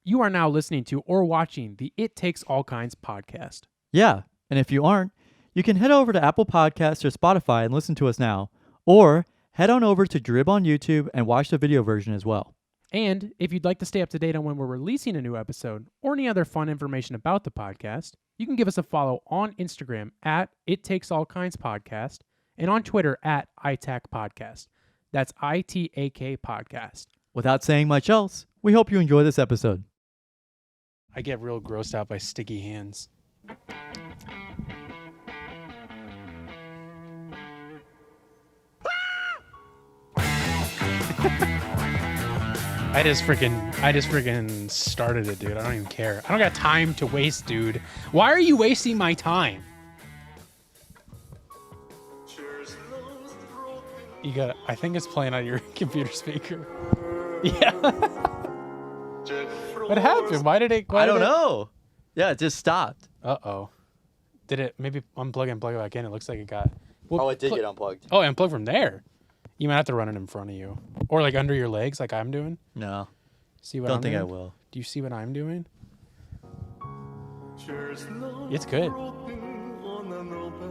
You are now listening to or watching the It Takes All Kinds podcast. Yeah, and if you aren't, you can head over to Apple Podcasts or Spotify and listen to us now. Or head on over to Drib on YouTube and watch the video version as well. And if you'd like to stay up to date on when we're releasing a new episode or any other fun information about the podcast, you can give us a follow on Instagram at It Takes All Kinds Podcast and on Twitter at ITAK Podcast. That's ITAK Podcast. Without saying much else, we hope you enjoy this episode. I get real grossed out by sticky hands. I just freaking started it, dude. I don't even care. I don't got time to waste, dude. Why are you wasting my time? You got. I think it's playing on your computer speaker. Yeah. What happened? Why did it? I don't know. Yeah, it just stopped. Uh-oh. Did it maybe unplug and plug it back in? It looks like it got... Well, it did get unplugged. Oh, unplug from there. You might have to run it in front of you. Or like under your legs like I'm doing. No. See what Don't I'm think doing? I will. Do you see what I'm doing? It's good.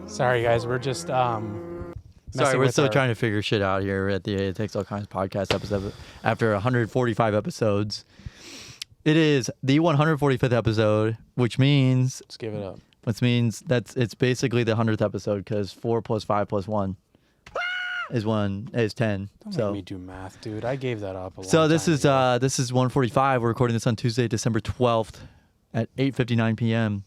Sorry, guys. We're just... Sorry, we're still trying to figure shit out here at the It Takes All Kinds podcast episode after 145 episodes. It is the 145th episode, which means... Let's give it up. Which means it's basically the 100th episode because 4 plus 5 plus 1 is 10. Don't so make me do math, dude. I gave that up a long So this time is ago. this is 145. We're recording this on Tuesday, December 12th at 8:59 p.m.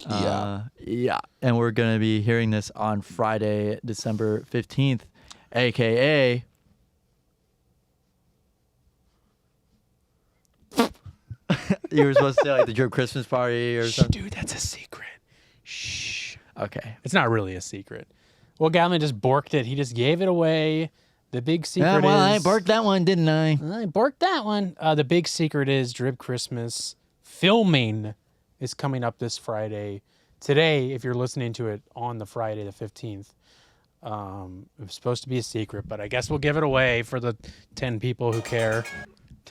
Yeah. And we're going to be hearing this on Friday, December 15th, a.k.a. You were supposed to say like the Drip Christmas party or something. Dude, that's a secret. Shh. Okay. It's not really a secret. Well, Gavin just borked it. He just gave it away. The big secret is... I borked that one, didn't I? I borked that one. The big secret is Drip Christmas filming is coming up this Friday. Today, if you're listening to it on the Friday the 15th, it was supposed to be a secret, but I guess we'll give it away for the 10 people who care.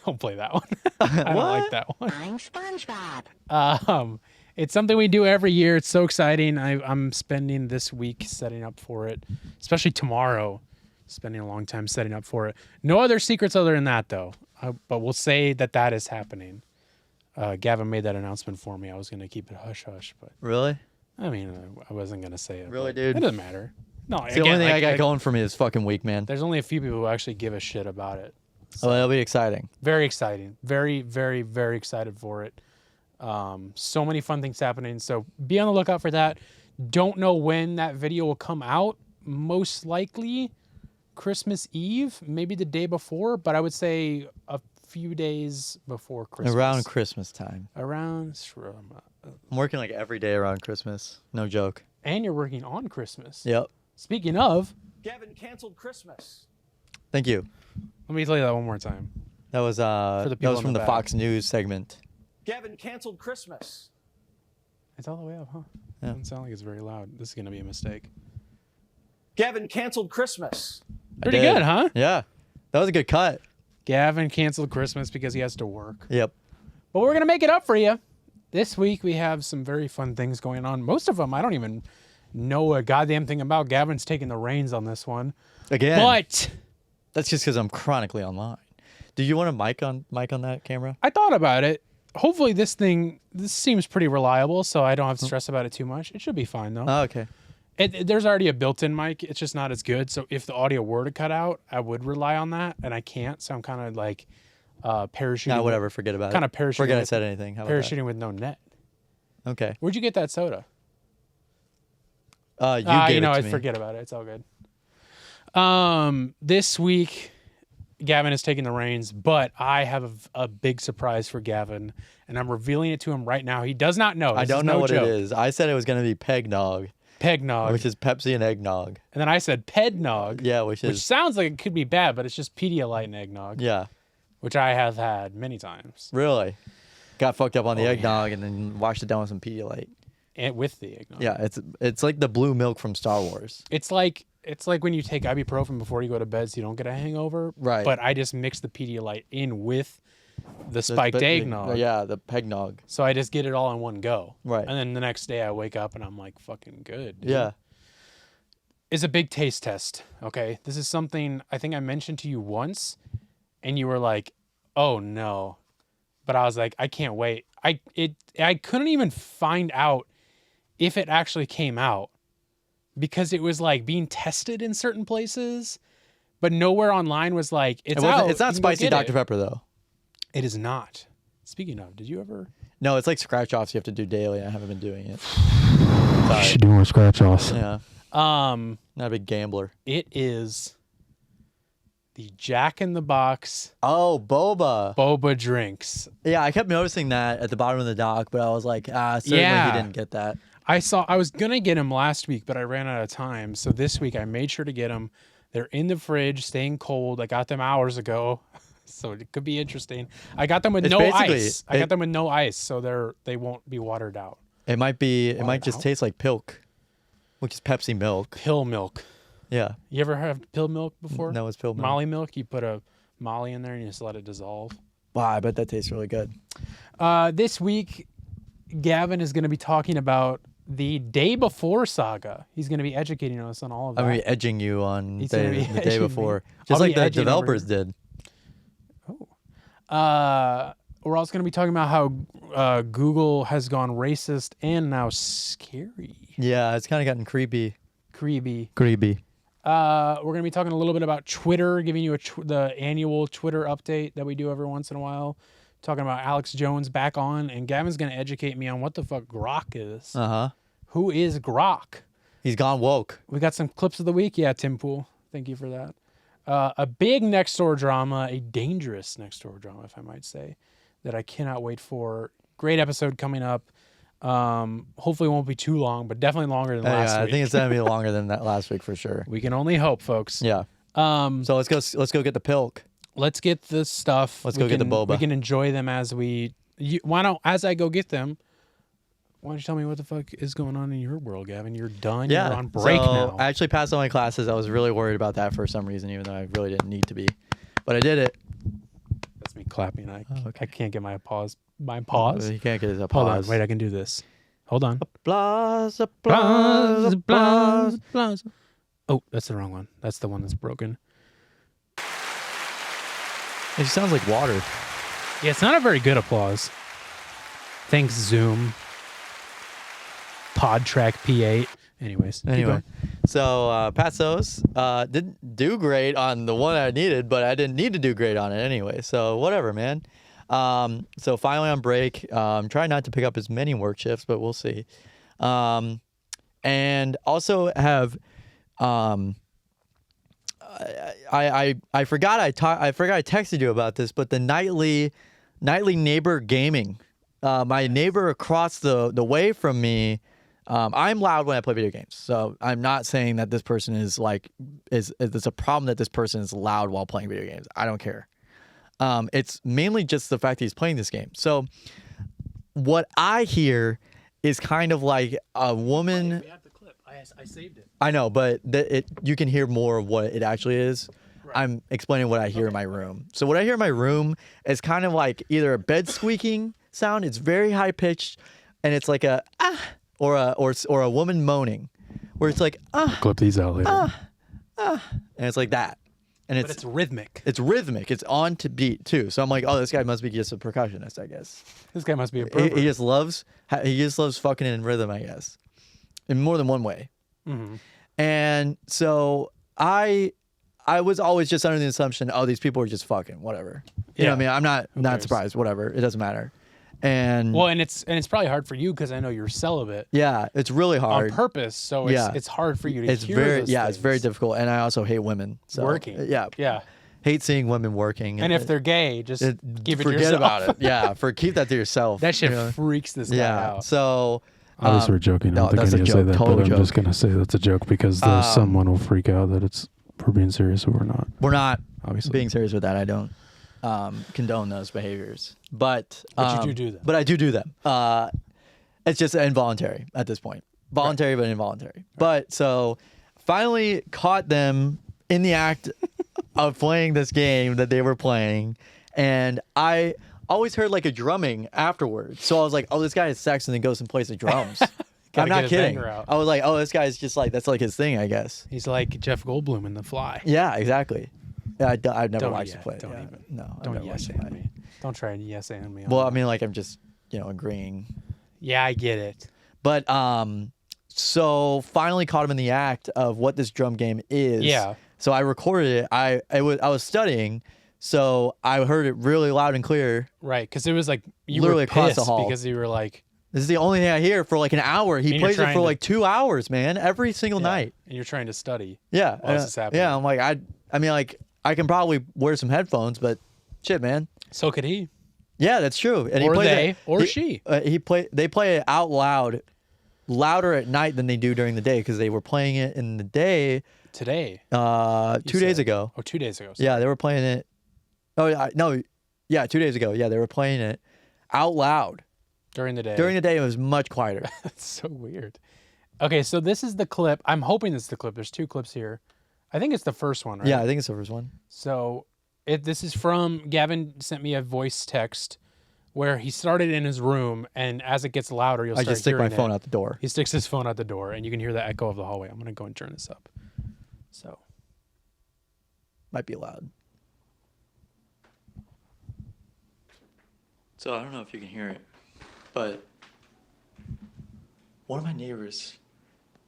Don't play that one. I don't like that one. I'm SpongeBob. It's something we do every year. It's so exciting. I'm spending this week setting up for it, especially tomorrow. Spending a long time setting up for it. No other secrets other than that, though. But we'll say that is happening. Gavin made that announcement for me. I was going to keep it hush-hush, but... Really? I mean, I wasn't going to say it. Really, dude? It doesn't matter. No, It's the only thing I got going for me this fucking week, man. There's only a few people who actually give a shit about it. So that'll be exciting. Very exciting. Very, very, very excited for it. So many fun things happening. So be on the lookout for that. Don't know when that video will come out. Most likely Christmas Eve, maybe the day before, but I would say a few days before Christmas. Around Christmas time. I'm working like every day around Christmas. No joke. And you're working on Christmas. Yep. Speaking of, Gavin canceled Christmas. Thank you. let me tell you that one more time. That was from the back. Fox News segment. Gavin canceled Christmas. It's all the way up, huh? Yeah. Doesn't sound like it's very loud. This is going to be a mistake. Gavin canceled Christmas. Pretty good, huh? Yeah. That was a good cut. Gavin canceled Christmas because he has to work. Yep. But we're going to make it up for you. This week we have some very fun things going on. Most of them I don't even know a goddamn thing about. Gavin's taking the reins on this one. Again. But that's just because I'm chronically online. Do you want a mic on that camera? I thought about it. Hopefully this seems pretty reliable, so I don't have to stress about it too much. It should be fine, though. Oh, okay. There's already a built-in mic. It's just not as good. So if the audio were to cut out, I would rely on that, and I can't. So I'm kind of like parachuting. No, whatever. Forget about it. Kind of parachuting. Forget I said anything. How about parachuting with no net. that? Okay. Where'd you get that soda? You gave it to I me. forget about it. It's all good. This week, Gavin is taking the reins, but I have a big surprise for Gavin, and I'm revealing it to him right now. He does not know. I don't know what it is. I said it was going to be Pegnog. Pegnog. Which is Pepsi and eggnog. And then I said Pednog. Yeah, which sounds like it could be bad, but it's just Pedialyte and eggnog. Yeah. Which I have had many times. Really? Got fucked up on the eggnog and then washed it down with some Pedialyte. And with the eggnog. Yeah, it's like the blue milk from Star Wars. It's like when you take ibuprofen before you go to bed so you don't get a hangover. Right. But I just mix the Pedialyte in with the spiked eggnog. Yeah, the pegnog. So I just get it all in one go. Right. And then the next day I wake up and I'm like, fucking good. Dude. Yeah. It's a big taste test. Okay. This is something I think I mentioned to you once and you were like, oh no. But I was like, I can't wait. I couldn't even find out if it actually came out because it was like being tested in certain places, but nowhere online was like, it's out. It's not spicy Dr. Pepper though. It is not. Speaking of, did you ever? No, it's like scratch offs you have to do daily. I haven't been doing it. You should do more scratch offs. Yeah. Not a big gambler. It is the Jack in the Box Oh, boba. boba drinks. Yeah, I kept noticing that at the bottom of the dock, but I was like, certainly Yeah. he didn't get that. I was gonna get them last week, but I ran out of time. So this week I made sure to get them. They're in the fridge, staying cold. I got them hours ago, so it could be interesting. I got them with It's no basically- ice. I got them with no ice, so they won't be watered out. It might just out? taste like pilk, which is Pepsi milk. Pill milk. Yeah. You ever have pill milk before? No, it's pill milk. Molly milk. You put a Molly in there and you just let it dissolve. Wow, I bet that tastes really good. This week, Gavin is going to be talking about the Day Before saga. He's going to be educating us on all of that. I'm going to be edging you on He's the gonna be day edging me. before. I'll Just be like the edging over developers here. did. We're also going to be talking about how Google has gone racist and now scary. Yeah, it's kind of gotten creepy. Creepy. Creepy. We're going to be talking a little bit about Twitter, giving you the annual Twitter update that we do every once in a while. Talking about Alex Jones back on, and Gavin's going to educate me on what the fuck Grok is. Uh-huh. Who is Grok? He's gone woke. We got some clips of the week. Yeah, Tim Pool. Thank you for that. A big Nextdoor drama, a dangerous Nextdoor drama, if I might say, that I cannot wait for. Great episode coming up. Hopefully it won't be too long, but definitely longer than last Yeah, week. I think it's going to be longer than that last week for sure. We can only hope, folks. Yeah. So let's go get the pilk. Let's get the stuff. Let's go get the boba. We can enjoy them as as I go get them. Why don't you tell me what the fuck is going on in your world, Gavin? You're done. Yeah. You're on break so now. I actually passed all my classes. I was really worried about that for some reason, even though I really didn't need to be. But I did it. That's me clapping. I okay. can't get my pause. My pause. You can't get his Hold applause. on. Wait, I can do this. Hold on. Applause, applause, applause. applause. Oh, that's the wrong one. That's the one that's broken. It sounds like water. Yeah, it's not a very good applause. Thanks, Zoom. PodTrack P8. Anyways. keep Anyway, going. so passed those. Didn't do great on the one I needed, but I didn't need to do great on it anyway. So whatever, man. So finally on break. Trying not to pick up as many work shifts, but we'll see. And also have I forgot I texted you about this, but the nightly neighbor gaming. My neighbor across the way from me. I'm loud when I play video games, so I'm not saying that this person is it's a problem that this person is loud while playing video games. I don't care. It's mainly just the fact that he's playing this game. So what I hear is kind of like a woman. We have the clip. I saved it. I know, but you can hear more of what it actually is. Right. I'm explaining what I hear in my room. So what I hear in my room is kind of like either a bed squeaking sound. It's very high pitched, and it's like a or a woman moaning, where it's like Clip these out later. and it's like that, and But it's rhythmic. It's rhythmic. It's on to beat too. So I'm like, oh, this guy must be just a percussionist, I guess. This guy must be a He pervert. just loves fucking in rhythm, I guess, in more than one way. Mhm. And so I was always just under the assumption, oh, these people are just fucking whatever. You know what I mean? I'm not cares? surprised. Whatever, it doesn't matter. And Well, and it's probably hard for you because I know you're celibate yeah, it's really hard. on purpose. So it's hard for you to It's hear very those it's very things. difficult, and I also hate women. So, Working. yeah, hate seeing women working. And if they're gay, just keep it to forget yourself. about it. Yeah, keep that to yourself. That shit you know? freaks this guy Yeah. out. So Obviously, we're joking. I no, don't think that's I a need to say joke, that, total but I'm just joke. going to say that's a joke because there's someone will freak out that we're being serious or we're not. we're not Obviously. being serious with that. I don't condone those behaviors, but But you do them. But I do them. It's just involuntary at this point. Voluntary, but involuntary. But so finally caught them in the act of playing this game that they were playing, and I always heard like a drumming afterwards. So I was like, oh, this guy has sex and then goes and plays the drums. I'm get not his kidding. anger out. I was like, oh, this guy's just like, that's like his thing, I guess. He's like Jeff Goldblum in The Fly. Yeah, exactly. Yeah, I've never Don't watched yet, the play. don't Yeah, even. No, I've Don't never yes watched the and play. me. Don't try and yes and me. on Well, I that. mean, like I'm just agreeing. Yeah, I get it. But so finally caught him in the act of what this drum game is. Yeah. So I recorded it. I was studying, so I heard it really loud and clear. Right, because it was like you Literally were across the pissed hall. because you were like, This is the only thing I hear for like an hour. He And you're plays it trying for to- like 2 hours, man, every single yeah, night. and you're trying to study. Yeah. While this is happening. Yeah. I'm like, I mean, like, I can probably wear some headphones, but shit, man. So could he, Yeah, that's true. And he or plays they, it, or he, she. They play it out loud, louder at night than they do during the day because they were playing it in the day. Today. 2 days said. ago. Oh, 2 days ago. Yeah, they were playing it. Oh, no. Yeah, 2 days ago. Yeah, they were playing it out loud. During the day. During the day, it was much quieter. That's so weird. Okay, so this is the clip. I'm hoping this is the clip. There's 2 clips here. I think it's the first one, right? Yeah, I think it's the first one. So this is from Gavin sent me a voice text where he started in his room, and as it gets louder, you'll I start just stick my hearing phone it. out the door. He sticks his phone out the door, and you can hear the echo of the hallway. I'm gonna go and turn this up. So Might be loud. So I don't know if you can hear it, but one of my neighbors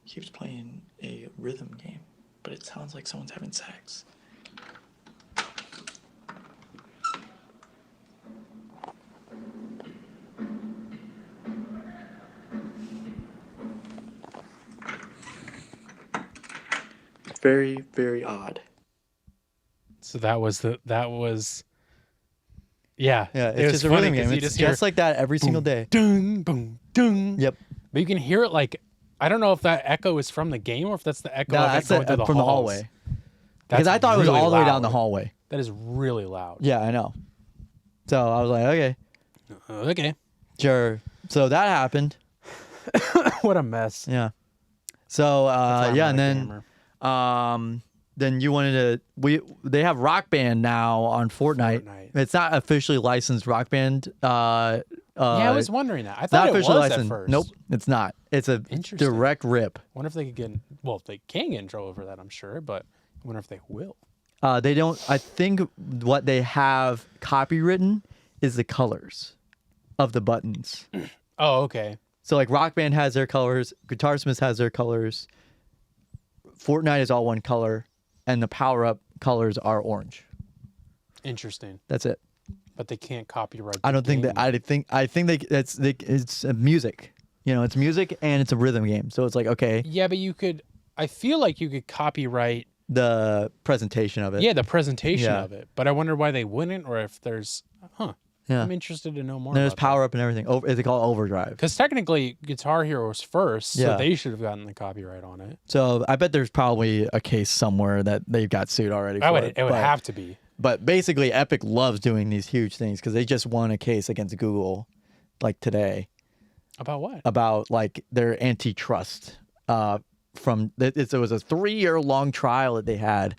keeps playing a rhythm game, but it sounds like someone's having sex. Very, very odd. so that was yeah. Yeah, it it's was just a funny rhythm 'cause game. you It's just just hear like that every single day. dung, boom, dung. Yep. But you can hear it like, I don't know if that echo is from the game or if that's the echo No, of that's it going through the from the halls. hallway. That's Because I thought it was really all the way down the loud. hallway. That is really loud. Yeah, I know. So I was like, okay, Okay. sure. So that happened. What a mess. Yeah. So That's why I'm yeah, not and a gamer. then you wanted to they have Rock Band now on Fortnite. Fortnite. It's not officially licensed Rock Band. Yeah, I was wondering that. I not thought it was officially at licensed. first. Nope, it's not. It's a Interesting. direct rip. Wonder if they could they can get in trouble for that, I'm sure, but I wonder if they will. They don't. I think what they have copywritten is the colors of the buttons. Oh, okay. So like Rock Band has their colors, Guitar Smith has their colors. Fortnite is all one color, and the power up colors are orange. Interesting. That's it. But they can't copyright. I the don't think game. that. I think it's music. You know, it's music and it's a rhythm game. So it's like okay, Yeah, but you could. I feel like you could copyright. the presentation of it. Yeah, the presentation Yeah. of it. But I wonder why they wouldn't, or if there's. Yeah. I'm interested to know more. There's power up and everything. They call it overdrive. Because technically, Guitar Hero was first, Yeah. so they should have gotten the copyright on it. So I bet there's probably a case somewhere that they've got sued already. For It would have to be. But basically, Epic loves doing these huge things because they just won a case against Google, like today, About what? about like their antitrust. It was a 3-year-long trial that they had,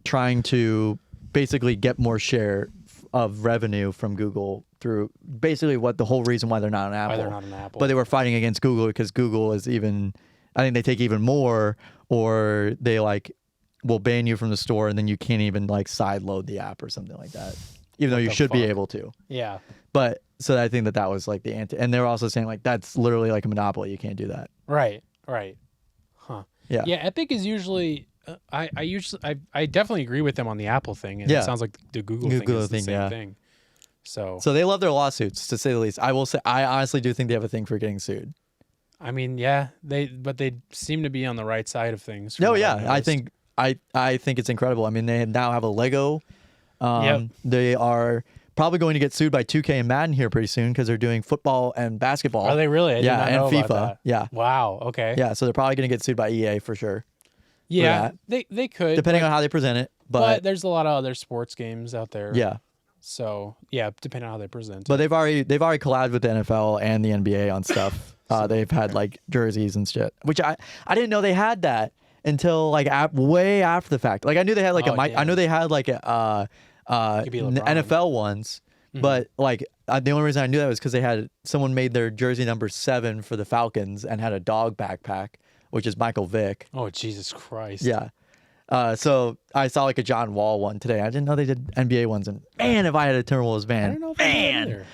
trying to basically get more share of revenue from Google through basically what the whole reason why they're not an Apple. Why they're not an Apple. But they were fighting against Google because Google is even, I think they take even more, or they like will ban you from the store and then you can't even like side load the app or something like that, even though you the should be fuck? able to. Yeah. But so I think that was like the anti, and they're also saying like that's literally like a monopoly. You can't do that. Right. Right. Huh. Yeah. Yeah. Epic is usually. I definitely agree with them on the Apple thing, and Yeah. it sounds like the Google The thing Google is the thing, same yeah. thing. So So they love their lawsuits, to say the least. I will say, I honestly do think they have a thing for getting sued. I mean, yeah, they seem to be on the right side of things. from No, what yeah, I've I noticed. think I think it's incredible. I mean, they now have a Lego. Yep. They are probably going to get sued by 2K and Madden here pretty soon because they're doing football and basketball. Are they really? I did Yeah, not and know FIFA. about that. Yeah. Wow. Okay. Yeah, so they're probably going to get sued by EA for sure, Yeah. that. They could, depending but, on how they present it. but But, there's a lot of other sports games out there. yeah, So yeah, depending on how they present. but it. they've already collabed with the NFL and the NBA on stuff. They've had like jerseys and shit, which I didn't know they had that until like way after the fact. Like I knew they had like Oh, I know damn. they had like a Could be LeBron. NFL ones. But like the only reason I knew that was because they had someone made their jersey number 7 for the Falcons and had a dog backpack, which is Michael Vick. Oh, Jesus Christ. Yeah. So I saw like a John Wall one today. I didn't know they did NBA ones. And man, if I had a Timberwolves I band, don't know if I did either.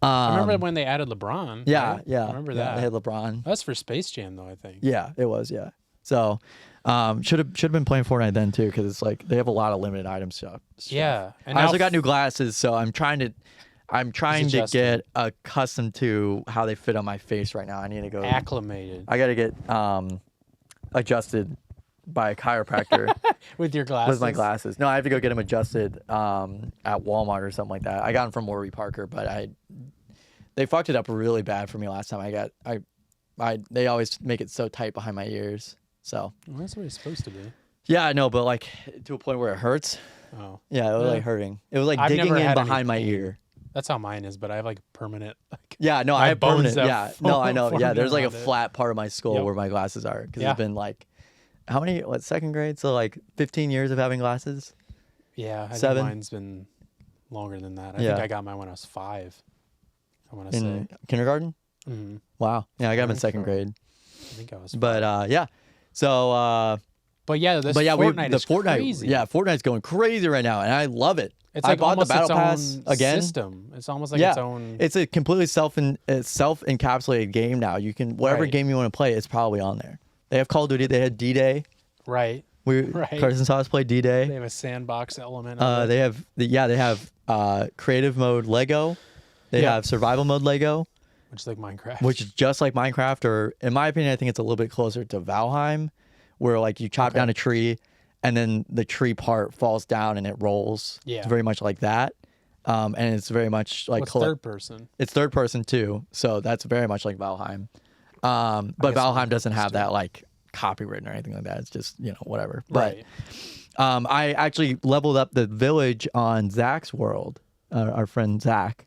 I remember when they added LeBron. Yeah, right? yeah. I remember yeah, that. They had LeBron. That's for Space Jam, though, I think. Yeah, it was. Yeah. So should have been playing Fortnite then too, because it's like they have a lot of limited item stuff. Yeah. And I now also got new glasses, so I'm trying to adjusting. get accustomed to how they fit on my face right now. I need to go. acclimated I got to get adjusted by a chiropractor with your glasses. with my glasses. No, I have to go get them adjusted at Walmart or something like that. I got them from Warby Parker, but they fucked it up really bad for me last time. They always make it so tight behind my ears. So Well, that's what it's supposed to be. yeah, I know, but like to a point where it hurts. Oh. Yeah, it was Yeah. like hurting. It was like I've digging never in had any behind my pain. ear. That's how mine is, but I have like permanent. Like, Yeah, no, my I have bones permanent. that Yeah, no, I know. form Yeah, there's like a around it. flat part of my skull Yep. where my glasses are because Yeah. it's been like, how many? What, second grade? So like 15 years of having glasses. Yeah, I think 7? mine's been longer than that. I Yeah. think I got mine when I was 5. I want to In say. kindergarten. Mhm. Wow. Yeah, I got them in think second so. grade. I think I was. But yeah. So But yeah, this but yeah, Fortnite is Fortnite. crazy. Yeah, Fortnite's going crazy right now, and I love it. It's I like bought the almost battle its pass own again. system. It's almost like Yeah, its own. It's a completely self-encapsulated game now. You can whatever Right. game you want to play, it's probably on there. They have Call of Duty. They had D-Day. Right. Right. Carson saw us play They D-Day. have a sandbox element. Of it. They have creative mode Lego. They Yeah. have survival mode Lego, Which is like Minecraft. which is just like Minecraft, or in my opinion, I think it's a little bit closer to Valheim, where like you chop down a tree, and then the tree part falls down and it rolls. Yeah. It's very much like that, and it's very much like What's third person? It's third person too, so that's very much like Valheim. But guess Valheim doesn't have too. that like copywritten or anything like that. It's just whatever. Right. But I actually leveled up the village on Zach's world, our friend Zach.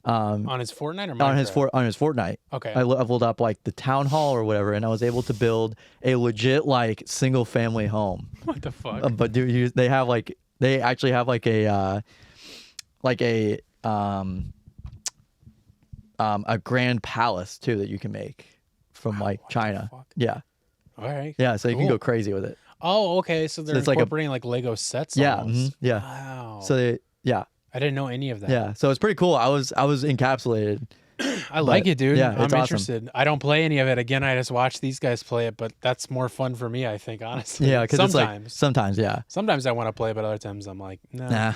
On his Fortnite or Minecraft? On his Fortnite. Okay. I leveled up like the town hall or whatever, and I was able to build a legit like single family home. What the fuck? But dude, they actually have like a grand palace too that you can make from like what the China. fuck? Yeah, All right. yeah. So you can Cool. go crazy with it. Oh, okay. So they're it's like a- incorporating like Lego sets. Yeah, Almost. yeah. Wow. So I didn't know any of that. yeah. So it's pretty cool. I was encapsulated. I like it, dude. yeah, I'm it's awesome. interested. I don't play any of it. Again, I just watch these guys play it, but that's more fun for me, I think, honestly. Yeah, because it's like sometimes. sometimes, yeah. Sometimes I want to play, but other times I'm like, nah. Nah,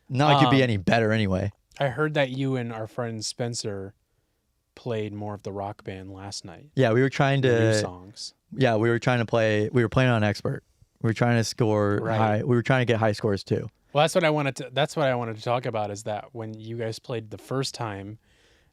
not like it'd be Um, any better anyway. I heard that you and our friend Spencer played more of the Rock Band last night. Yeah, we were trying The new to. songs. Yeah, we were trying to play. We were playing on expert. We were trying to score Right. high. We were trying to get high scores too. Well, that's what I wanted to. That's what I wanted to talk about. Is that when you guys played the first time,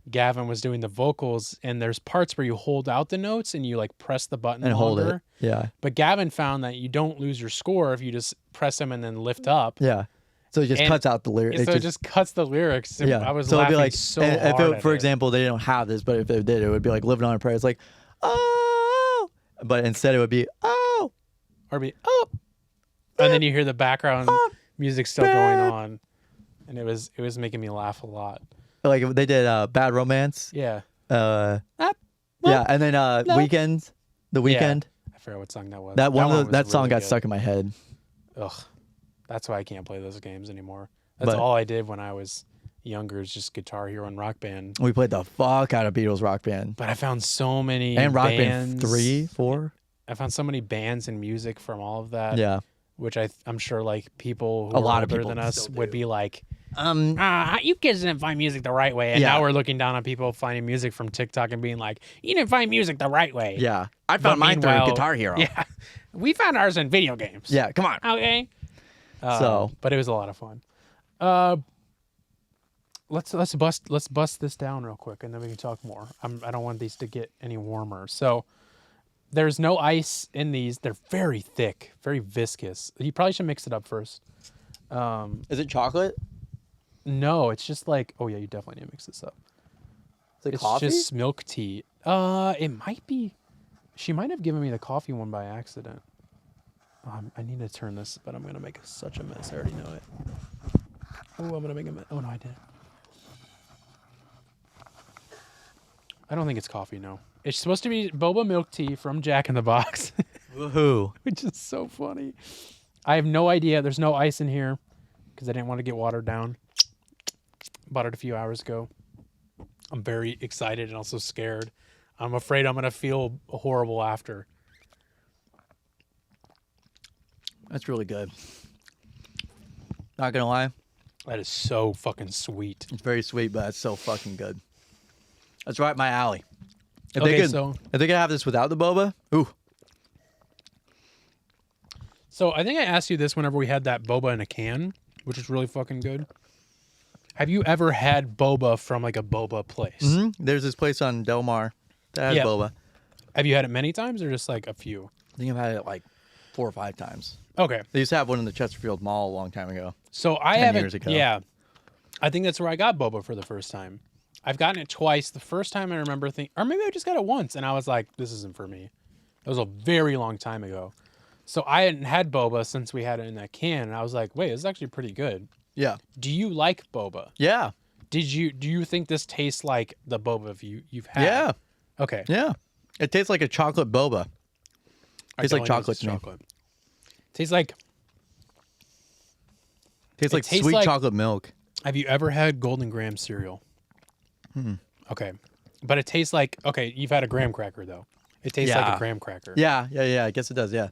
Gavin was doing the vocals, and there's parts where you hold out the notes and you like press the button And hold longer. it. Yeah, But Gavin found that you don't lose your score if you just press them and then lift up. yeah. So it just And- cuts out the lyrics. So it just cuts the lyrics. And yeah. I was so it'd laughing be like, so and if hard it, for example, they don't have this, but if they did, it would be like living on a prayer. It's like, oh, but instead it would be, oh, or be and then you hear the background music still going on, and it was making me laugh a lot. like they did Bad Romance. Yeah, Yeah, and then Weekend, the Weekend. I forgot what song that was. That one, was that song really got good. stuck in my head. Ugh, that's why I can't play those games anymore. That's But- all I did when I was younger, is just Guitar Hero and Rock Band. We played the fuck out of Beatles Rock Band But I found so many and Rock bands, Band 3, 4. I found so many bands and music from all of that. Yeah, Which I'm sure like people who A are lot of older people than us still would do. be like, you kids didn't find music the right way. And Yeah. now we're looking down on people finding music from TikTok and being like, you didn't find music the right way. yeah. I But found mine through meanwhile- Guitar Hero. Yeah. We found ours in video games. Yeah, come on. Okay. So- but it was a lot of fun. Let's bust this down real quick, and then we can talk more. I don't want these to get any warmer. So there's no ice in these. They're very thick, very viscous. You probably should mix it up first. Is it chocolate? No, it's just like, oh yeah, you definitely need to mix this up. Is it It's coffee? just milk tea. It might be. She might have given me the coffee one by accident. I need to turn this, but I'm gonna make such a mess. I already know it. Oh, I'm gonna make a. Oh no, I did. I don't think it's coffee. No, it's supposed to be boba milk tea from Jack in the Box, Woohoo! which is so funny. I have no idea. There's no ice in here because I didn't want to get watered down. Bought it a few hours ago. I'm very excited and also scared. I'm afraid I'm gonna feel horrible after. That's really good. Not gonna lie, That is so fucking sweet. it's very sweet, but it's so fucking good. That's right up my alley. If Okay, they could, so- if they could have this without the boba, ooh, So I think I asked you this whenever we had that boba in a can, which is really fucking good. Have you ever had boba from like a boba place? there's this place on Del Mar that has Yeah. boba. Have you had it many times or just like a few? I think I've had it like 4 or 5 times. Okay. They used to have one in the Chesterfield Mall a long time ago. So I 10 haven't. years ago. Yeah. I think that's where I got boba for the first time. I've gotten it twice. The first time I remember thinking, or maybe I just got it once and I was like, this isn't for me. That was a very long time ago. So I hadn't had boba since we had it in that can. And I was like, wait, this is actually pretty good. Yeah. Do you like boba? Yeah. Do you think this tastes like the boba you've had? Yeah. Okay. Yeah. It tastes like a chocolate boba. I Tastes can like only use chocolate to me. chocolate. Tastes like. Tastes It like tastes sweet like- chocolate milk. Have you ever had Golden Graham cereal? Okay, but it tastes like You've had a graham cracker though. It tastes like Yeah. a graham cracker. Yeah. I guess it does. Yeah.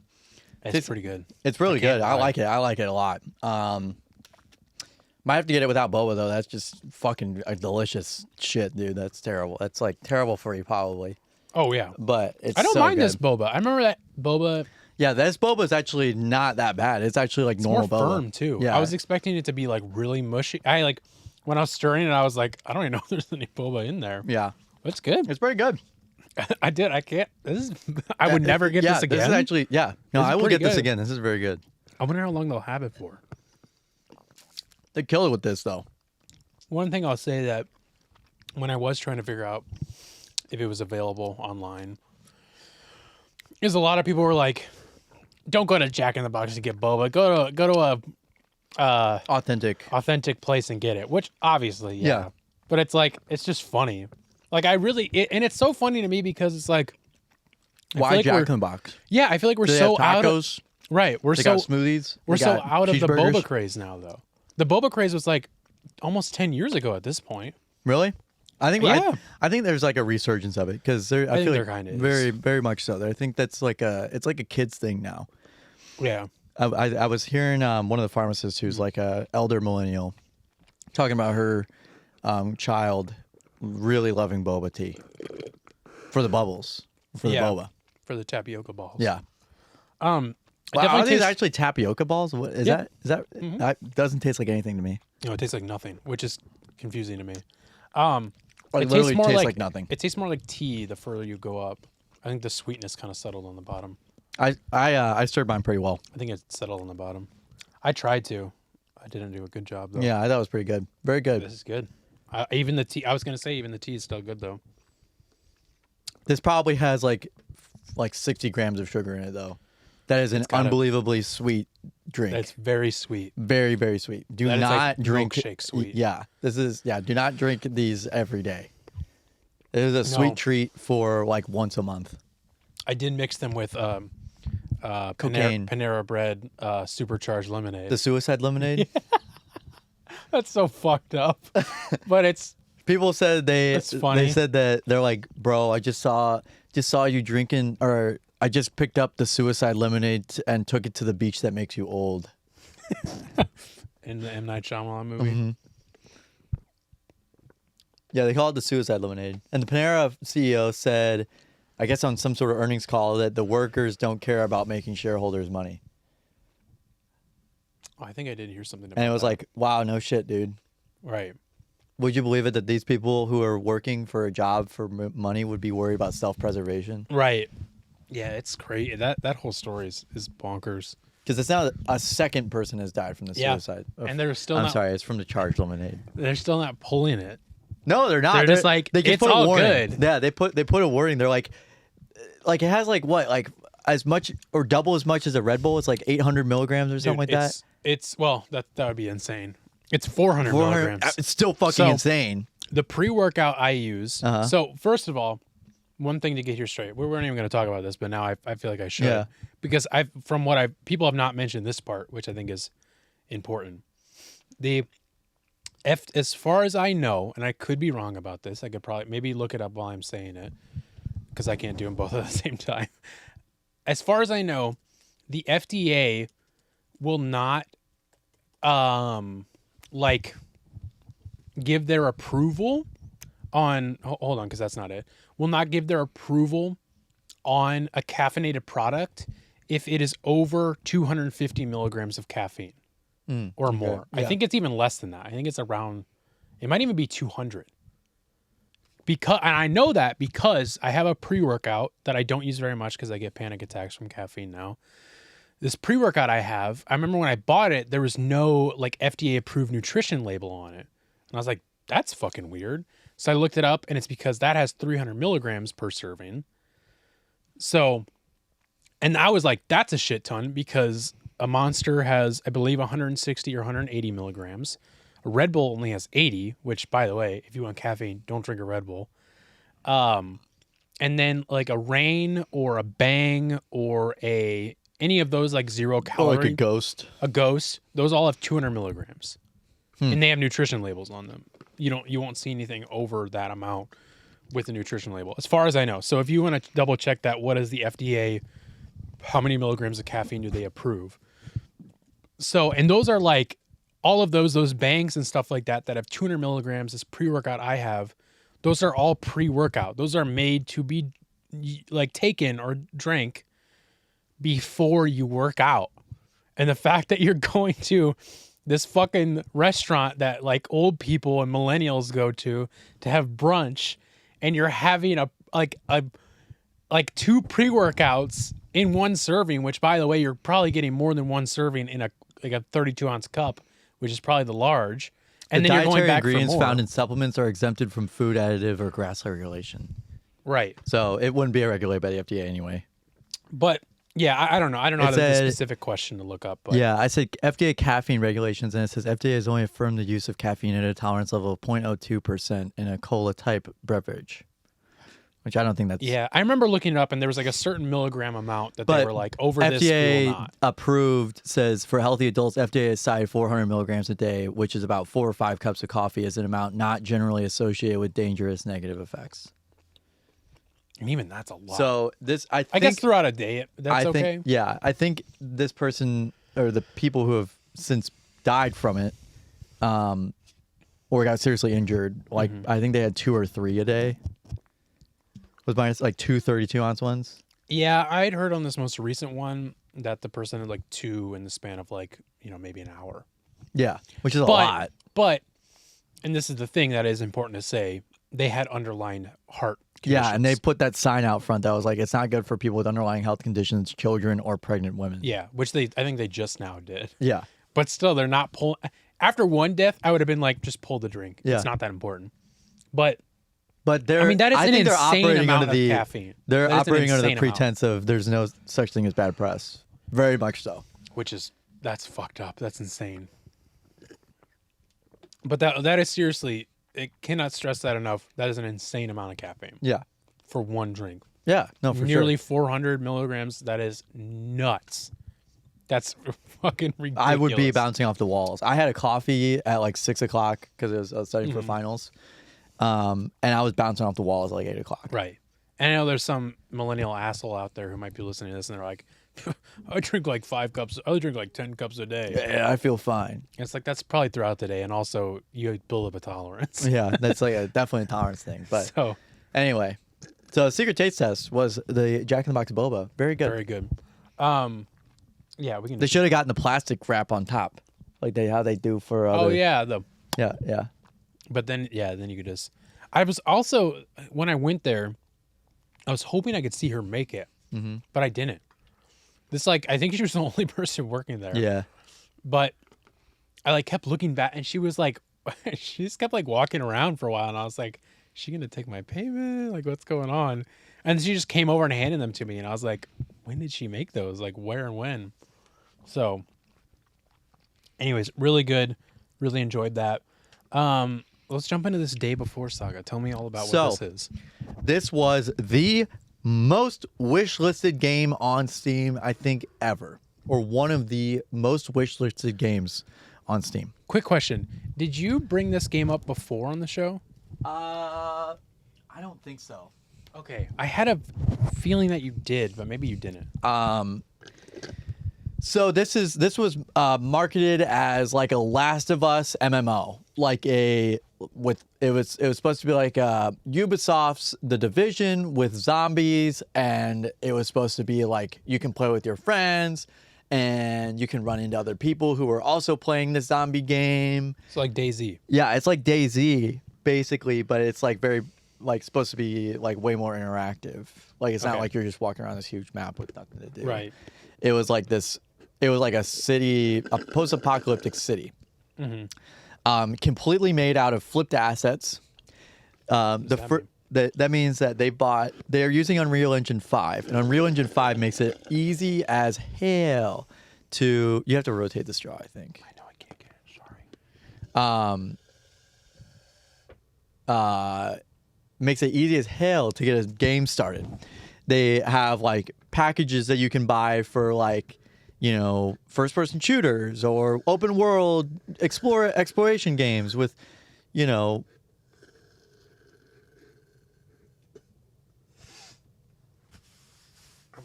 it's tastes- pretty good. It's really can't good. I lie. like it. I like it a lot. Might have to get it without boba though. That's just fucking delicious shit, dude. That's terrible. That's like terrible for you probably. Oh yeah, But it's I don't so mind good. this boba. I remember that boba. Yeah, this boba is actually not that bad. It's actually like It's more normal boba. firm too. Yeah. I was expecting it to be like really mushy. I like when I was stirring it, I was like, I don't even know if there's any boba in there. Yeah. It's good. It's pretty good. I did. I can't. This is. I would never get yeah, this again. This is actually No, This is I will pretty get this good. again. This is very good. I wonder how long they'll have it for. They kill it with this though. One thing I'll say that when I was trying to figure out if it was available online is a lot of people were like, "Don't go to Jack in the Box to get boba. Go to a Authentic. authentic place and get it." Which obviously, yeah. Yeah. But it's like it's just funny. Like and it's so funny to me because it's like, I Why feel like Jack we're- in the Box? Yeah, I feel like we're Do they so have out of tacos? right. We're They so got smoothies. we're They so got out of the cheeseburgers? boba craze now, though. The boba craze was like almost 10 years ago at this point. Really? I think Yeah. I think there's like a resurgence of it because I think feel there like kinda is. very very much so. I think that's like it's like a kids thing now. Yeah. I was hearing one of the pharmacists who's like a elder millennial talking about her child really loving boba tea for the bubbles for the Yeah. boba. For the tapioca balls. Yeah. It Wow, are definitely these tastes, actually tapioca balls? What is Yeah. that? That doesn't taste like anything to me. no, it tastes like nothing, which is confusing to me. Like it literally tastes more tastes like, like nothing. It tastes more like tea the further you go up. I think the sweetness kind of settled on the bottom. I stirred mine pretty well. I think it settled on the bottom. I tried to. I didn't do a good job though. Yeah, I thought it was pretty good. Very good. This is good. Even the tea. I was gonna say even the tea is still good though. This probably has like 60 grams of sugar in it though. That is an gotta- unbelievably sweet drink. It's very sweet. Very, very sweet. Do That is not like drink milkshake sweet. Yeah, do not drink these every day. It is a No. sweet treat for like once a month. I did mix them with Cocaine. Panera Bread supercharged lemonade. The suicide lemonade. That's so fucked up. But it's People said That's funny. they said that they're like, bro, I just saw you drinking, or I just picked up the suicide lemonade and took it to the beach that makes you old. in the M. Night Shyamalan movie. Mm-hmm. Yeah, they call it the suicide lemonade. And the Panera CEO said, I guess on some sort of earnings call, that the workers don't care about making shareholders money. Oh, I think I did hear something about And it was that. like, wow, no shit, dude. Right. Would you believe it that these people who are working for a job for money would be worried about self-preservation? Right. Yeah, it's crazy. That whole story is bonkers. Because it's now a second person has died from the Yeah. suicide. And they're still I'm not sorry, it's from the charged lemonade. they're still not pulling it. No, they're not. They're just like, they just it's put a all warning. good. Yeah, they put a warning. They're like it has like what, like as much or double as much as a Red Bull. It's like 800 milligrams or something Dude, like that. It's well, that would be insane. It's 400 milligrams. It's still fucking So- insane. The pre-workout I use. Uh-huh. So first of all, one thing to get here straight. We weren't even going to talk about this, but now I feel like I should. Yeah. Because people have not mentioned this part, which I think is important. As far as I know, and I could be wrong about this, I could probably maybe look it up while I'm saying it, because I can't do them both at the same time. As far as I know, the FDA will not give their approval on hold on, because that's not it. Will not give their approval on a caffeinated product if it is over 250 milligrams of caffeine or more. I think it's even less than that. I think it's around, it might even be 200. And I know that because I have a pre-workout that I don't use very much because I get panic attacks from caffeine now. This pre-workout I remember when I bought it, there was no like FDA approved nutrition label on it. And I was like, that's fucking weird. So I looked it up, and it's because that has 300 milligrams per serving. So, and I was like, that's a shit ton, because a Monster has, I believe, 160 or 180 milligrams. A Red Bull only has 80, which, by the way, if you want caffeine, don't drink a Red Bull. And then like a Reign or a Bang or any of those like 0 calorie. Or like a Ghost. A Ghost. Those all have 200 milligrams. And they have nutrition labels on them. You won't see anything over that amount with a nutrition label, as far as I know. So if you want to double check that, what is the FDA, how many milligrams of caffeine do they approve? So, and those are like, all of those bangs and stuff like that have 200 milligrams. This pre-workout I have, those are all pre-workout. Those are made to be like taken or drank before you work out. And the fact that you're going to this fucking restaurant that like old people and millennials go to have brunch, and you're having a 2 pre-workouts in one serving, which, by the way, you're probably getting more than one serving in a 32-ounce cup, which is probably the large. And then you're going back for ingredients more. found in supplements are exempted from food additive or GRAS regulation. Right. So it wouldn't be regulated by the FDA anyway. But yeah, I don't know. I don't know It the said- specific question to look up. But Yeah, I said FDA caffeine regulations, and it says FDA has only affirmed the use of caffeine at a tolerance level of 0.02% in a cola type beverage, which I don't think that's. yeah, I remember looking it up, and there was like a certain milligram amount that they But were like, over this, we FDA will not. approved says for healthy adults, FDA has cited 400 milligrams a day, which is about 4 or 5 cups of coffee, as an amount not generally associated with dangerous negative effects. And even that's a lot. So this, I I guess think, throughout a day, that's okay. Yeah, I think this person or the people who have since died from it, or got seriously injured, like I think they had 2 or 3 a day. Was mine like 2 32-ounce ones? Yeah, I'd heard on this most recent one that the person had like 2 in the span of like, maybe an hour. Yeah, which is a lot. But, and this is the thing that is important to say, they had underlying heart conditions. Yeah, and they put that sign out front that was like, it's not good for people with underlying health conditions, children, or pregnant women. Yeah, which I think they just now did. Yeah. But still, they're not pulling. After one death, I would have been like, just pull the drink. Yeah. It's not that important. But they're, I mean, that is an think they're insane operating amount under of the caffeine. They're That is an operating under the insane amount. pretense of there's no such thing as bad press. Very much so. That's fucked up. That's insane. But that is seriously, it cannot stress that enough. That is an insane amount of caffeine Yeah. for one drink. Yeah. No, for Nearly sure. 400 milligrams. That is nuts. That's fucking ridiculous. I would be bouncing off the walls. I had a coffee at like 6 o'clock because I was studying for finals. And I was bouncing off the walls at like 8 o'clock. Right. And I know there's some millennial asshole out there who might be listening to this and they're like, I drink like 5 cups. I drink like 10 cups a day. Yeah, I feel fine. It's like, that's probably throughout the day. And also you build up a tolerance. Yeah, that's like definitely a tolerance thing. But So anyway, so secret taste test was the Jack in the Box boba. Very good. very good. Yeah, we can. They should have gotten the plastic wrap on top, like how they do for other. Oh yeah, yeah. but then you could just. I was also, when I went there, I was hoping I could see her make it, but I didn't. I think she was the only person working there. Yeah. But I like kept looking back, and she was like, she just kept like walking around for a while, and I was like, is she gonna take my payment? Like, what's going on? And she just came over and handed them to me, and I was like, when did she make those? Like, where and when? So, anyways, really good. Really enjoyed that. Let's jump into this Day Before saga. Tell me all about So- what this is. This was the most wish-listed game on Steam, I think, ever. Or one of the most wish-listed games on Steam. Quick question. Did you bring this game up before on the show? I don't think so. Okay. I had a feeling that you did, but maybe you didn't. So this was marketed as like a Last of Us MMO, it was supposed to be like Ubisoft's The Division with zombies, and it was supposed to be like you can play with your friends, and you can run into other people who are also playing the zombie game. So like DayZ. Yeah, it's like DayZ basically, but it's like very like supposed to be like way more interactive. Like it's not Okay. like you're just walking around this huge map with nothing to do. Right. It was like this. It was like a city, a post-apocalyptic city, completely made out of flipped assets. That means that they're using Unreal Engine 5, and Unreal Engine 5 makes it easy as hell to. You have to rotate the straw, I think. I know I can't get it. Sorry. Makes it easy as hell to get a game started. They have like packages that you can buy for like, first person shooters or open world exploration games with, I'm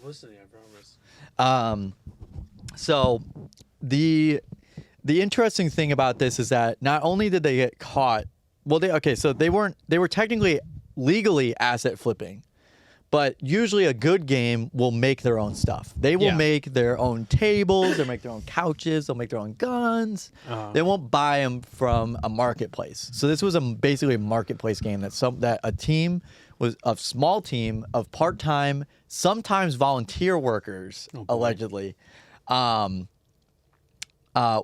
listening, I promise. So the interesting thing about this is that not only did they get caught, they were technically legally asset flipping, but usually a good game will make their own stuff. They will Yeah. make their own tables, they'll make their own couches, they'll make their own guns. They won't buy them from a marketplace. So this was basically a marketplace game that a small team of part-time, sometimes volunteer workers, allegedly, were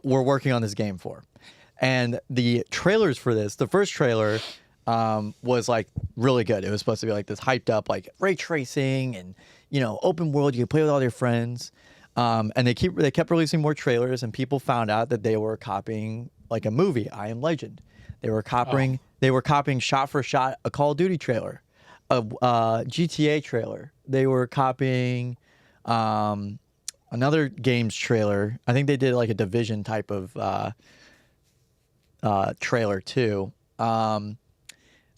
working on this game for. And the trailers for this, the first trailer was like really good. It was supposed to be like this hyped up like ray tracing and open world. You could play with all your friends. And they kept releasing more trailers, and people found out that they were copying like a movie, I Am Legend. They were copying shot for shot a Call of Duty trailer, a GTA trailer. They were copying another game's trailer. I think they did like a Division type of trailer too.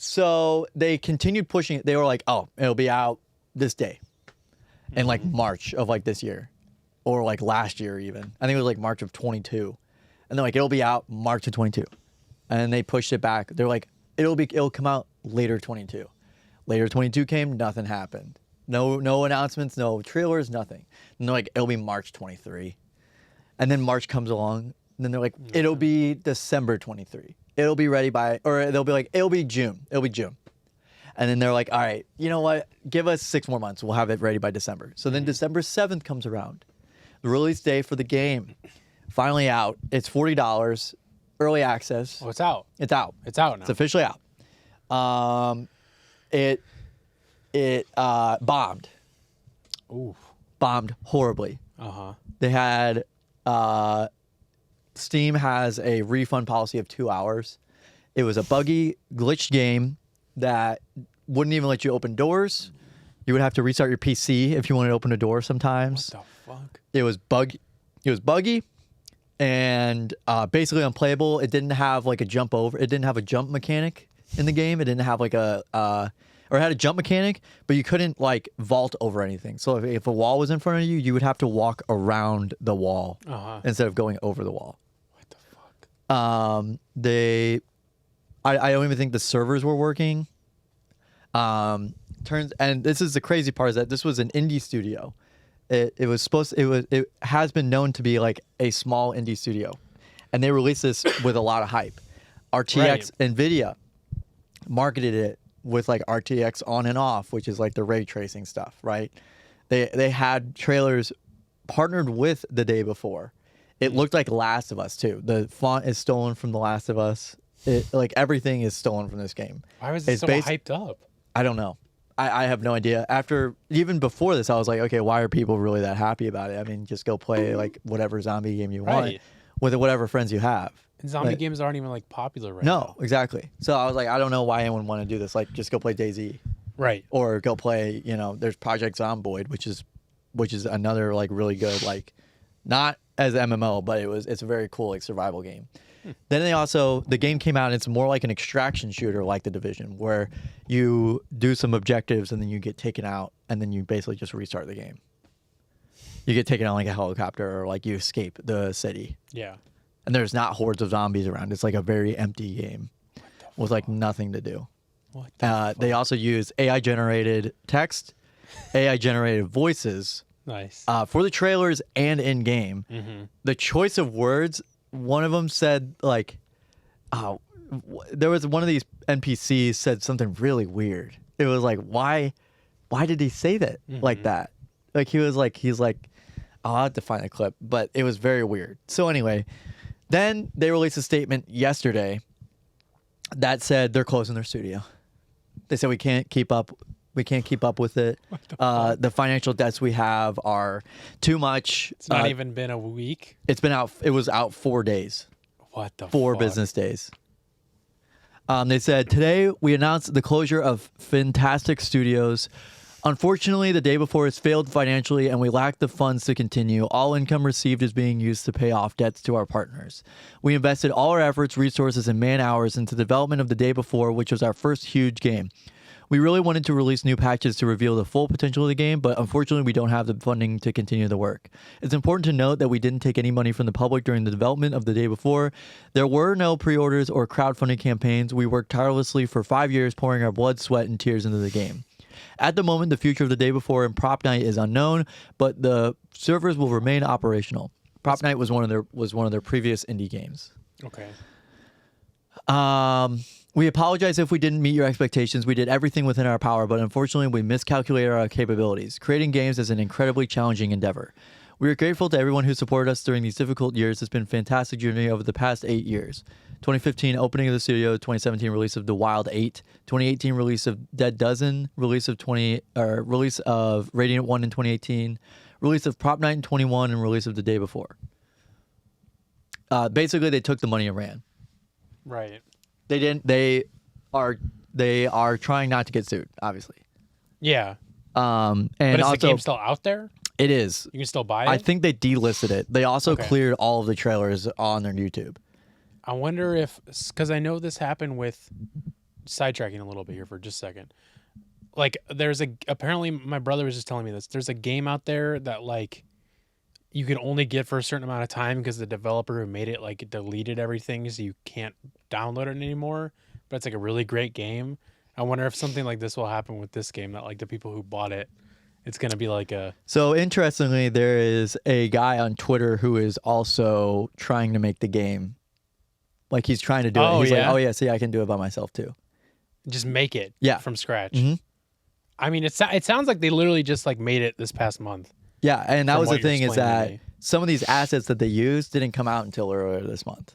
So they continued pushing it. They were like, "Oh, it'll be out this day," in like March of like this year, or like last year even. I think it was like March of 22, and they're like, "It'll be out March of 22," and they pushed it back. They're like, "It'll come out later 22." Later 22 came, nothing happened. No announcements, no trailers, nothing. And they're like, "It'll be March 23," and then March comes along, and then they're like, "It'll be December 23." It'll be ready they'll be like, it'll be June. It'll be June. And then they're like, all right, you know what? Give us 6 more months. We'll have it ready by December. So then December 7th comes around. The release day for the game. Finally out. It's $40. Early access. Oh, it's out. It's out. It's out now. It's officially out. It bombed. Ooh. Bombed horribly. Uh-huh. They had Steam has a refund policy of 2 hours. It was a buggy, glitched game that wouldn't even let you open doors. You would have to restart your PC if you wanted to open a door sometimes. What the fuck? It was buggy and basically unplayable. It didn't have like a jump over. It didn't have a jump mechanic in the game. It didn't have like or it had a jump mechanic, but you couldn't like vault over anything. So if a wall was in front of you, you would have to walk around the wall instead of going over the wall. What the fuck? I don't even think the servers were working. And this is the crazy part, is that this was an indie studio. It has been known to be like a small indie studio, and they released this with a lot of hype. RTX Nvidia marketed it with like RTX on and off, which is like the ray tracing stuff, right? They had trailers partnered with The Day Before. It looked like Last of Us too. The font is stolen from The Last of Us. Like everything is stolen from this game. Why was it so hyped up? I don't know. I have no idea. Even before this, I was like, okay, why are people really that happy about it? I mean, just go play like whatever zombie game you want with whatever friends you have. And zombie Like- games aren't even like popular right No, now. exactly. So I was like, I don't know why anyone want to do this. Like, just go play DayZ Right. or go play. There's Project Zomboid, which is another like really good like, not as MMO, but it's a very cool like survival game. Then the game came out and it's more like an extraction shooter like The Division, where you do some objectives and then you get taken out and then you basically just restart the game. You get taken out like a helicopter or like you escape the city. Yeah. And there's not hordes of zombies around. It's like a very empty game with like nothing to do. What the They also use AI generated text, AI generated voices Nice. for the trailers and in game. Mm-hmm. The choice of words, one of them said like, there was one of these NPCs said something really weird. It was like, why did he say that like that? Like he's like, I'll have to find a clip, but it was very weird. So anyway, then they released a statement yesterday that said they're closing their studio. They said we can't keep up with it. The financial debts we have are too much. It's not even been a week. It's been out. It was out 4 days. What the 4 fuck? business days. They said, today we announced the closure of Fantastic Studios. Unfortunately, the day before it's failed financially and we lack the funds to continue. All income received is being used to pay off debts to our partners. We invested all our efforts, resources, and man hours into the development of the day before, which was our first huge game. We really wanted to release new patches to reveal the full potential of the game, but unfortunately we don't have the funding to continue the work. It's important to note that we didn't take any money from the public during the development of the day before. There were no pre-orders or crowdfunding campaigns. We worked tirelessly for 5 years, pouring our blood, sweat, and tears into the game. At the moment, the future of the day before and Prop Night is unknown, but the servers will remain operational. Prop Night was one of their previous indie games. Okay. We apologize if we didn't meet your expectations. We did everything within our power, but unfortunately, we miscalculated our capabilities. Creating games is an incredibly challenging endeavor. We are grateful to everyone who supported us during these difficult years. It's been a fantastic journey over the past 8 years. 2015 opening of the studio, 2017 release of The Wild 8, 2018 release of Dead Dozen, release of Radiant 1 in 2018, release of Prop Night in 21, and release of The Day Before. Basically, they took the money and ran. Right. They didn't. They are trying not to get sued, obviously. Yeah. And But is also, the game still out there? it is. You can still buy it? I think they delisted it. They also Okay. cleared all of the trailers on their YouTube. I wonder if, because I know this happened with, sidetracking a little bit here for just a second. Like, apparently my brother was just telling me this. There's a game out there that, like, you can only get for a certain amount of time because the developer who made it, like, deleted everything so you can't download it anymore. But it's, like, a really great game. I wonder if something like this will happen with this game, that, like, the people who bought it, it's going to be like a... So interestingly, there is a guy on Twitter who is also trying to make the game. Like he's trying to do it. He's like, oh yeah, see, I can do it by myself too. Just make it from scratch. Mhm. I mean, it sounds like they literally just, like, made it this past month. Yeah, and that From was the what you're thing is explaining to that me. some of these assets that they used didn't come out until earlier this month.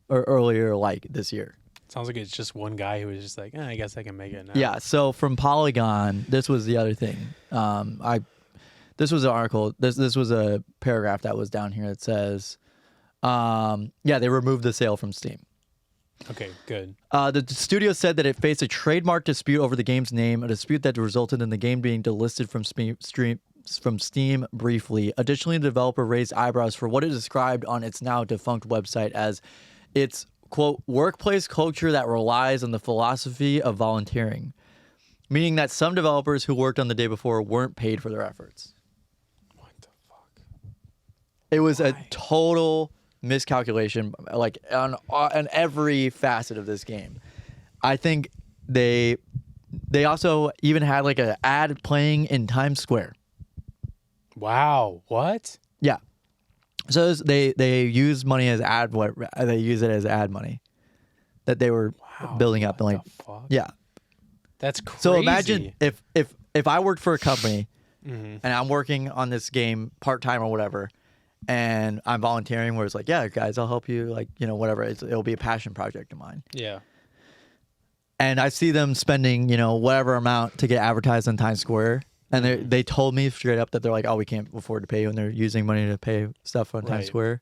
Or earlier like this year. Sounds like it's just one guy who was just like, I guess I can make it now. Yeah, so from Polygon, this was the other thing. This was an article. This was a paragraph that was down here that says, they removed the sale from Steam. Okay, good. The studio said that it faced a trademark dispute over the game's name, a dispute that resulted in the game being delisted from Steam briefly. Additionally, the developer raised eyebrows for what it described on its now defunct website as its, quote, workplace culture that relies on the philosophy of volunteering, meaning that some developers who worked on the day before weren't paid for their efforts. What the fuck? It was a total miscalculation, like on every facet of this game. I think they also even had like an ad playing in Times Square. Wow. What? Yeah. So they use money as they use it as ad money that they were building up and like, the fuck? yeah. That's crazy. So imagine if I worked for a company and I'm working on this game part-time or whatever, and I'm volunteering where it's like, yeah, guys, I'll help you, like, you know, whatever. It'll be a passion project of mine. Yeah. And I see them spending, you know, whatever amount to get advertised on Times Square. And they told me straight up that they're like, oh, we can't afford to pay you. And they're using money to pay stuff on Times Right. Square.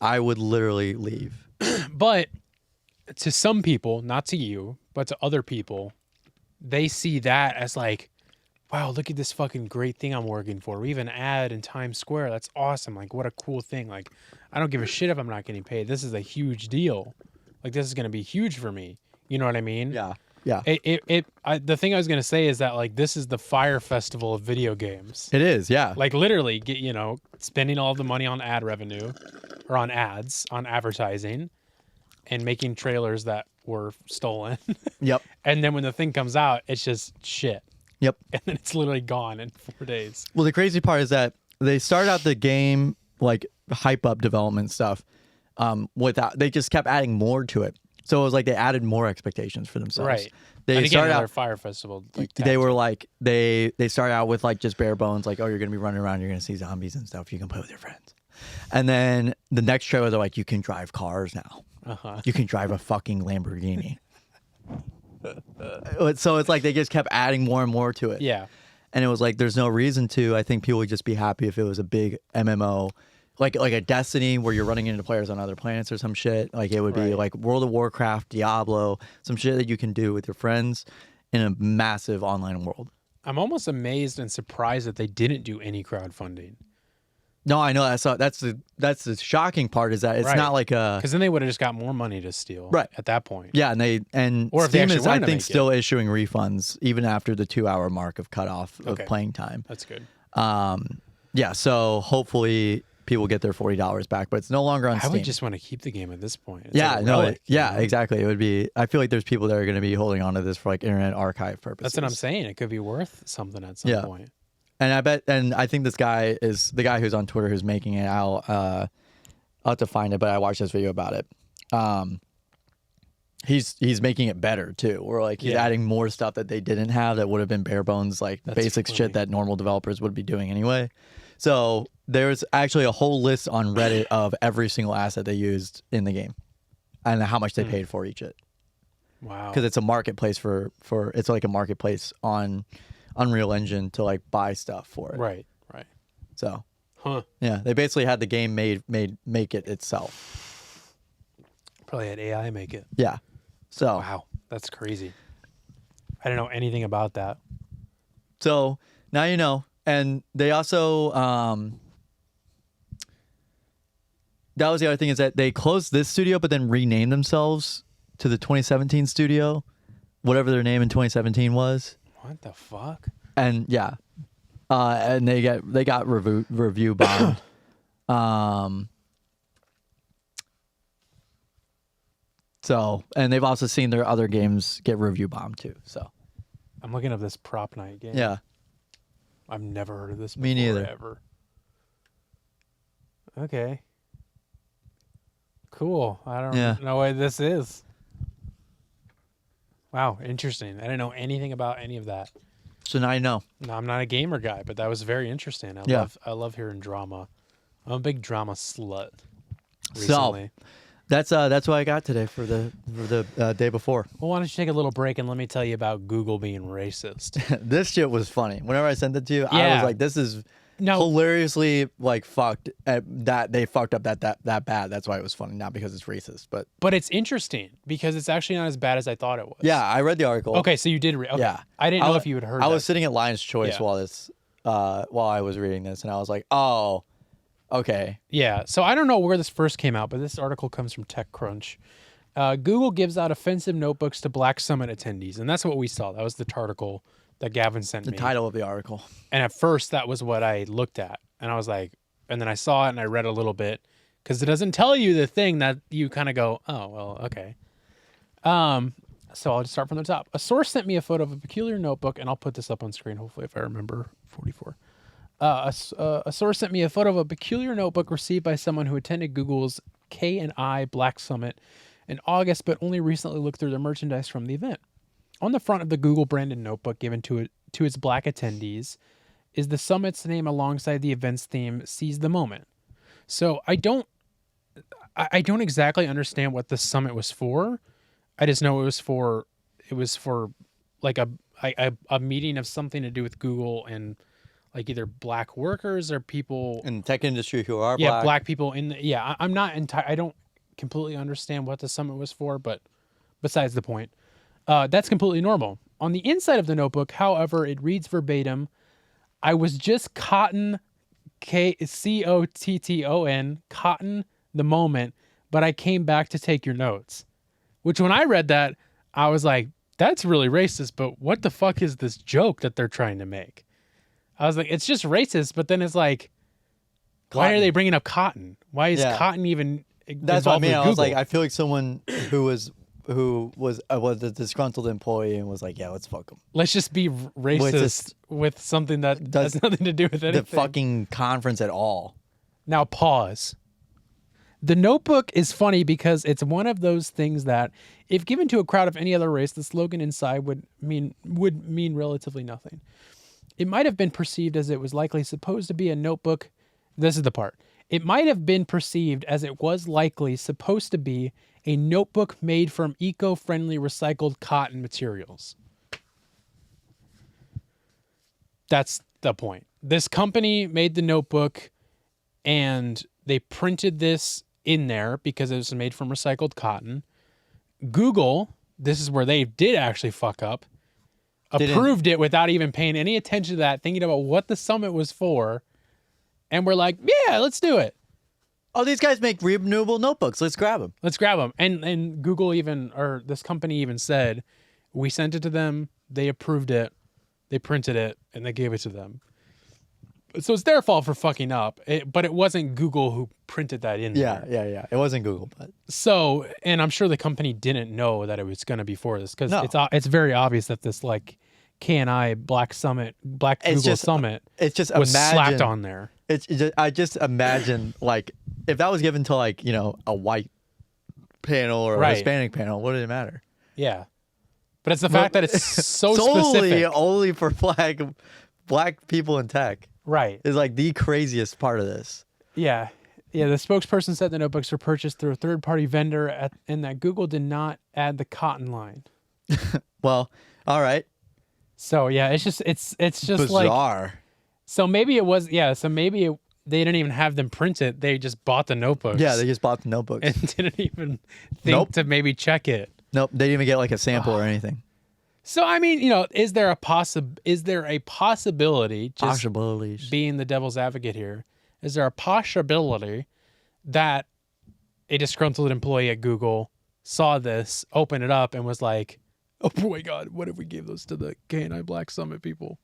I would literally leave. But to some people, not to you, but to other people, they see that as like, wow, look at this fucking great thing I'm working for. We have an ad in Times Square. That's awesome. Like, what a cool thing. Like, I don't give a shit if I'm not getting paid. This is a huge deal. Like, this is going to be huge for me. You know what I mean? Yeah. Yeah. The thing I was going to say is that, like, this is the Fire Festival of video games. It is. Yeah. Like, literally, spending all the money on ad revenue or on ads, on advertising, and making trailers that were stolen. Yep. And then when the thing comes out, it's just shit. Yep. And then it's literally gone in 4 days. Well, the crazy part is that they started out the game like hype up development stuff without, they just kept adding more to it. So it was like they added more expectations for themselves. Right. They and again, started another out Fire Festival. Like, they were like they started out with like just bare bones, like, oh, you're gonna be running around, you're gonna see zombies and stuff, you can play with your friends. And then the next trailer they're like, you can drive cars now. You can drive a fucking Lamborghini. So it's like they just kept adding more and more to it. Yeah. And it was like there's no reason to. I think people would just be happy if it was a big MMO, like a Destiny where you're running into players on other planets or some shit. Like it would be like World of Warcraft, Diablo, some shit that you can do with your friends in a massive online world. I'm almost amazed and surprised that they didn't do any crowdfunding. No, I know that's the shocking part is that it's not like a, because then they would have just got more money to steal. Right. At that point. Yeah, and Or if they Steam actually is, I wanted to think, make still issuing refunds even after the 2-hour mark of cutoff of playing time. That's good. Yeah, so hopefully people get their $40 back, but it's no longer on I Steam. would just want to keep the game at this point. It's Yeah, like a no, relic, exactly. It would be. I feel like there's people that are going to be holding on to this for like internet archive purposes. That's what I'm saying. It could be worth something at some point. And I think this guy is the guy who's on Twitter who's making it. I'll have to find it, but I watched this video about it. He's making it better too. Or like he's adding more stuff that they didn't have that would have been bare bones, like basic shit that normal developers would be doing anyway. So there's actually a whole list on Reddit of every single asset they used in the game and how much they paid for each it. Wow. Because it's a marketplace for it's like a marketplace on Unreal Engine to like buy stuff for it. Right. So, yeah, they basically had the game make it itself. Probably had AI make it. Yeah. So, wow, that's crazy. I didn't know anything about that. So now you know. And they also that was the other thing is that they closed this studio but then renamed themselves to the 2017 studio, whatever their name in 2017 was. What the fuck? And yeah, and they got review bombed. So, and they've also seen their other games get review bombed too. So, I'm looking up this Prop Night game. yeah, I've never heard of this before. Me neither. Ever. Okay. Cool. I don't know what this is. Wow, interesting. I didn't know anything about any of that. so now you know. No, I'm not a gamer guy, but that was very interesting. I love hearing drama. I'm a big drama slut. Recently. So that's what I got today for the day before. Well, why don't you take a little break and let me tell you about Google being racist. This shit was funny. Whenever I sent it to you, I was like, this is hilariously like fucked. That they fucked up that bad. That's why it was funny, not because it's racist, but it's interesting because it's actually not as bad as I thought it was. Yeah, I read the article. Okay, so you did read. Okay. Yeah, I didn't know if you had heard. I was sitting at Lion's Choice while I was reading this, and I was like, oh, okay. Yeah. So I don't know where this first came out, but this article comes from TechCrunch. Google gives out offensive notebooks to Black Summit attendees, and that's what we saw. That was the article that Gavin sent me. The title of the article. And at first, that was what I looked at, and I was like, and then I saw it and I read a little bit because it doesn't tell you the thing that you kind of go, oh well, okay. So I'll just start from the top. A source sent me a photo of a peculiar notebook, and I'll put this up on screen, hopefully, if I remember 44. A source sent me a photo of a peculiar notebook received by someone who attended Google's K&I Black Summit in August, but only recently looked through the merchandise from the event. On the front of the Google-branded notebook given to its Black attendees is the summit's name alongside the event's theme, Seize the Moment. So I don't exactly understand what the summit was for. I just know it was for like a meeting of something to do with Google and like either Black workers or people in the tech industry who are black people in the, I'm not I don't completely understand what the summit was for, but besides the point, that's completely normal. On the inside of the notebook, however, it reads verbatim, I was just cotton, Cotton, cotton the moment, but I came back to take your notes. Which when I read that, I was like, that's really racist, but what the fuck is this joke that they're trying to make? I was like, it's just racist, but then it's like, why are they bringing up cotton? Why is cotton even That's what I involved mean. with I was like, Google? I feel like someone who was a disgruntled employee and was like, yeah, let's fuck them. Let's just be racist with something that has nothing to do with anything. The fucking conference at all. Now pause. The Notebook is funny because it's one of those things that, if given to a crowd of any other race, the slogan inside would mean relatively nothing. It might have been perceived as it was likely supposed to be a notebook. This is the part. It might have been perceived as it was likely supposed to be a notebook made from eco-friendly recycled cotton materials. That's the point. This company made the notebook and they printed this in there because it was made from recycled cotton. Google, this is where they did actually fuck up, approved it without even paying any attention to that, thinking about what the summit was for. And we're like, yeah, let's do it. Oh, these guys make renewable notebooks. Let's grab them. Let's grab them. And Google even, or this company even said, we sent it to them, they approved it, they printed it, and they gave it to them. So it's their fault for fucking up, but it wasn't Google who printed that in there. Yeah. It wasn't Google, but So, and I'm sure the company didn't know that it was going to be for this because it's very obvious that this like K&I Black Google Summit it's just was slapped on there. I just imagine like if that was given to like, you know, a white panel or a Hispanic panel, what did it matter? Yeah. But it's the fact that it's so solely specific. only for black people in tech. Right. Is like the craziest part of this. Yeah. Yeah, the spokesperson said the notebooks were purchased through a third-party vendor and that Google did not add the cotton line. Well, all right. So, yeah, it's just bizarre. Like, so maybe it was, they didn't even have them print it. They just bought the notebooks. Yeah, they just bought the notebooks. And didn't even think to maybe check it. Nope, they didn't even get like a sample or anything. So, I mean, you know, is there a possibility, just being the devil's advocate here, is there a possibility that a disgruntled employee at Google saw this, opened it up, and was like, oh my God, what if we gave those to the K&I Black Summit people?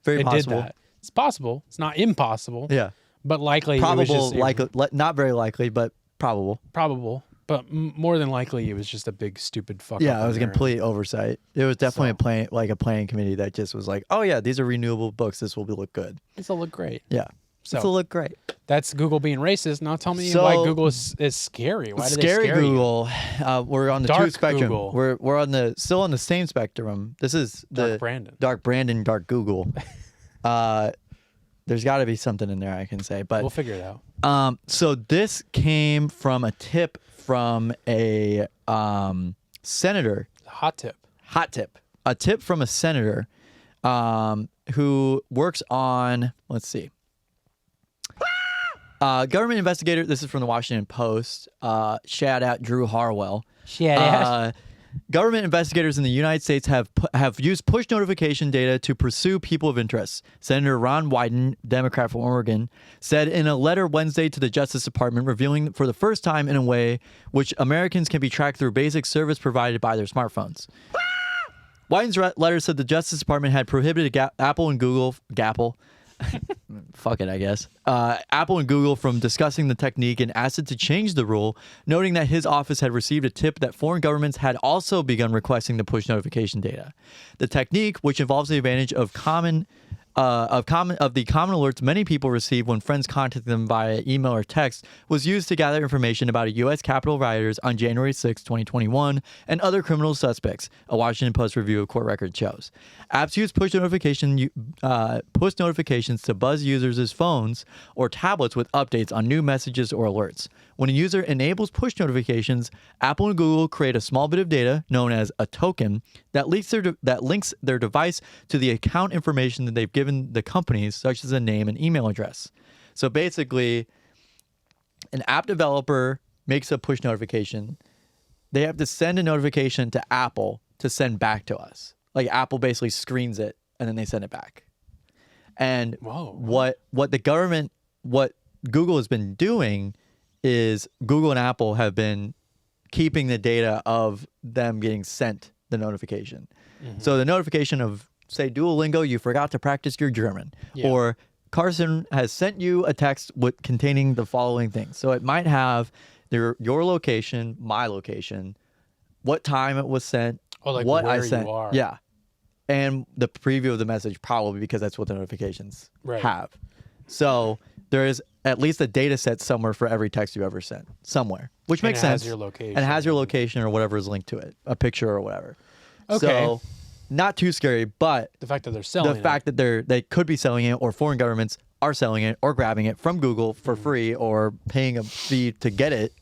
Very possible. Did that. It's possible. It's not impossible. Yeah. But likely. Probable, likely, not very likely, but probable. Probable. But more than likely, it was just a big stupid fuck. Yeah, it was a complete oversight. It was definitely a planning committee that just was like, oh yeah, these are renewable books. This will look good. This will look great. Yeah. So, this will look great. That's Google being racist. Now tell me why Google is scary. Why do they scare Google. We're on the Dark two spectrum. Google. We're still on the same spectrum. This is Dark Brandon. Dark Brandon, Dark Google. There's got to be something in there I can say, but we'll figure it out. So this came from a tip from a senator. Hot tip. A tip from a senator who works on, let's see. Government investigator. This is from the Washington Post. Shout out Drew Harwell. Shout out. Government investigators in the United States have used push notification data to pursue people of interest. Senator Ron Wyden, Democrat from Oregon, said in a letter Wednesday to the Justice Department, revealing for the first time in a way which Americans can be tracked through basic service provided by their smartphones. Wyden's letter said the Justice Department had prohibited Apple and Google, fuck it, I guess, Apple and Google from discussing the technique and asked it to change the rule, noting that his office had received a tip that foreign governments had also begun requesting the push notification data. The technique, which involves the advantage of the common alerts many people receive when friends contact them via email or text, was used to gather information about a U.S. Capitol rioters on January 6, 2021, and other criminal suspects, a Washington Post review of court record shows. Apps use push notifications to buzz users' phones or tablets with updates on new messages or alerts. When a user enables push notifications, Apple and Google create a small bit of data known as a token that links their device to the account information that they've given the companies, such as a name and email address. So basically, an app developer makes a push notification, they have to send a notification to Apple to send back to us. Like Apple basically screens it and then they send it back. And what Google has been doing is Google and Apple have been keeping the data of them getting sent the notification. So the notification of, say, Duolingo, you forgot to practice your German, or Carson has sent you a text containing the following things. So it might have your location, my location, what time it was sent, like what where I sent. you are. Yeah. And the preview of the message, probably, because that's what the notifications have. So there is at least a data set somewhere for every text you ever sent, somewhere, which makes sense. Has your location. And it has your location or whatever is linked to it, a picture or whatever. Okay. So not too scary, but the fact that they're selling the fact that they could be selling it, or foreign governments are selling it or grabbing it from Google for free or paying a fee to get it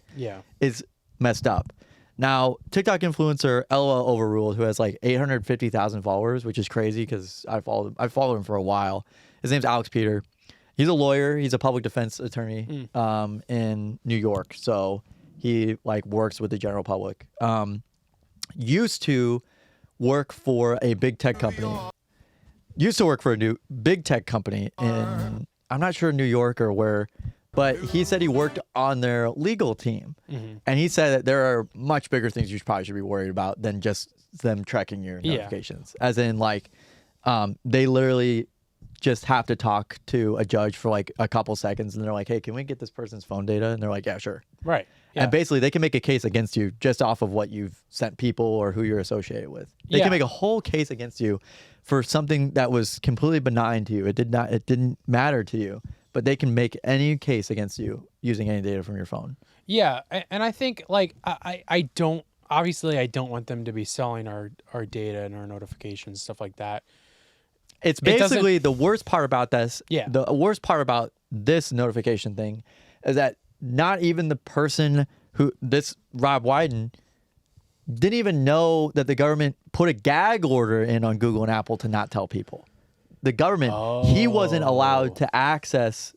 is messed up. Now, TikTok influencer LOL Overruled, who has like 850,000 followers, which is crazy because I followed him for a while. His name's Alex Peter. He's a lawyer. He's a public defense attorney in New York. So he like works with the general public. Used to work for a big tech company. Used to work for a big tech company in, I'm not sure, New York or where, but he said he worked on their legal team. And he said that there are much bigger things you probably should be worried about than just them tracking your notifications. As in, like, they literally just have to talk to a judge for like a couple seconds and they're like, hey, can we get this person's phone data? And they're like, yeah, sure. Right. Yeah. And basically they can make a case against you just off of what you've sent people or who you're associated with. They can make a whole case against you for something that was completely benign to you. It didn't matter to you, but they can make any case against you using any data from your phone. Yeah. And I think like, I don't want them to be selling our data and our notifications, stuff like that. It's basically the worst part about this. Yeah. The worst part about this notification thing is that not even the person this Rob Wyden didn't even know that the government put a gag order in on Google and Apple to not tell people. The government, he wasn't allowed to access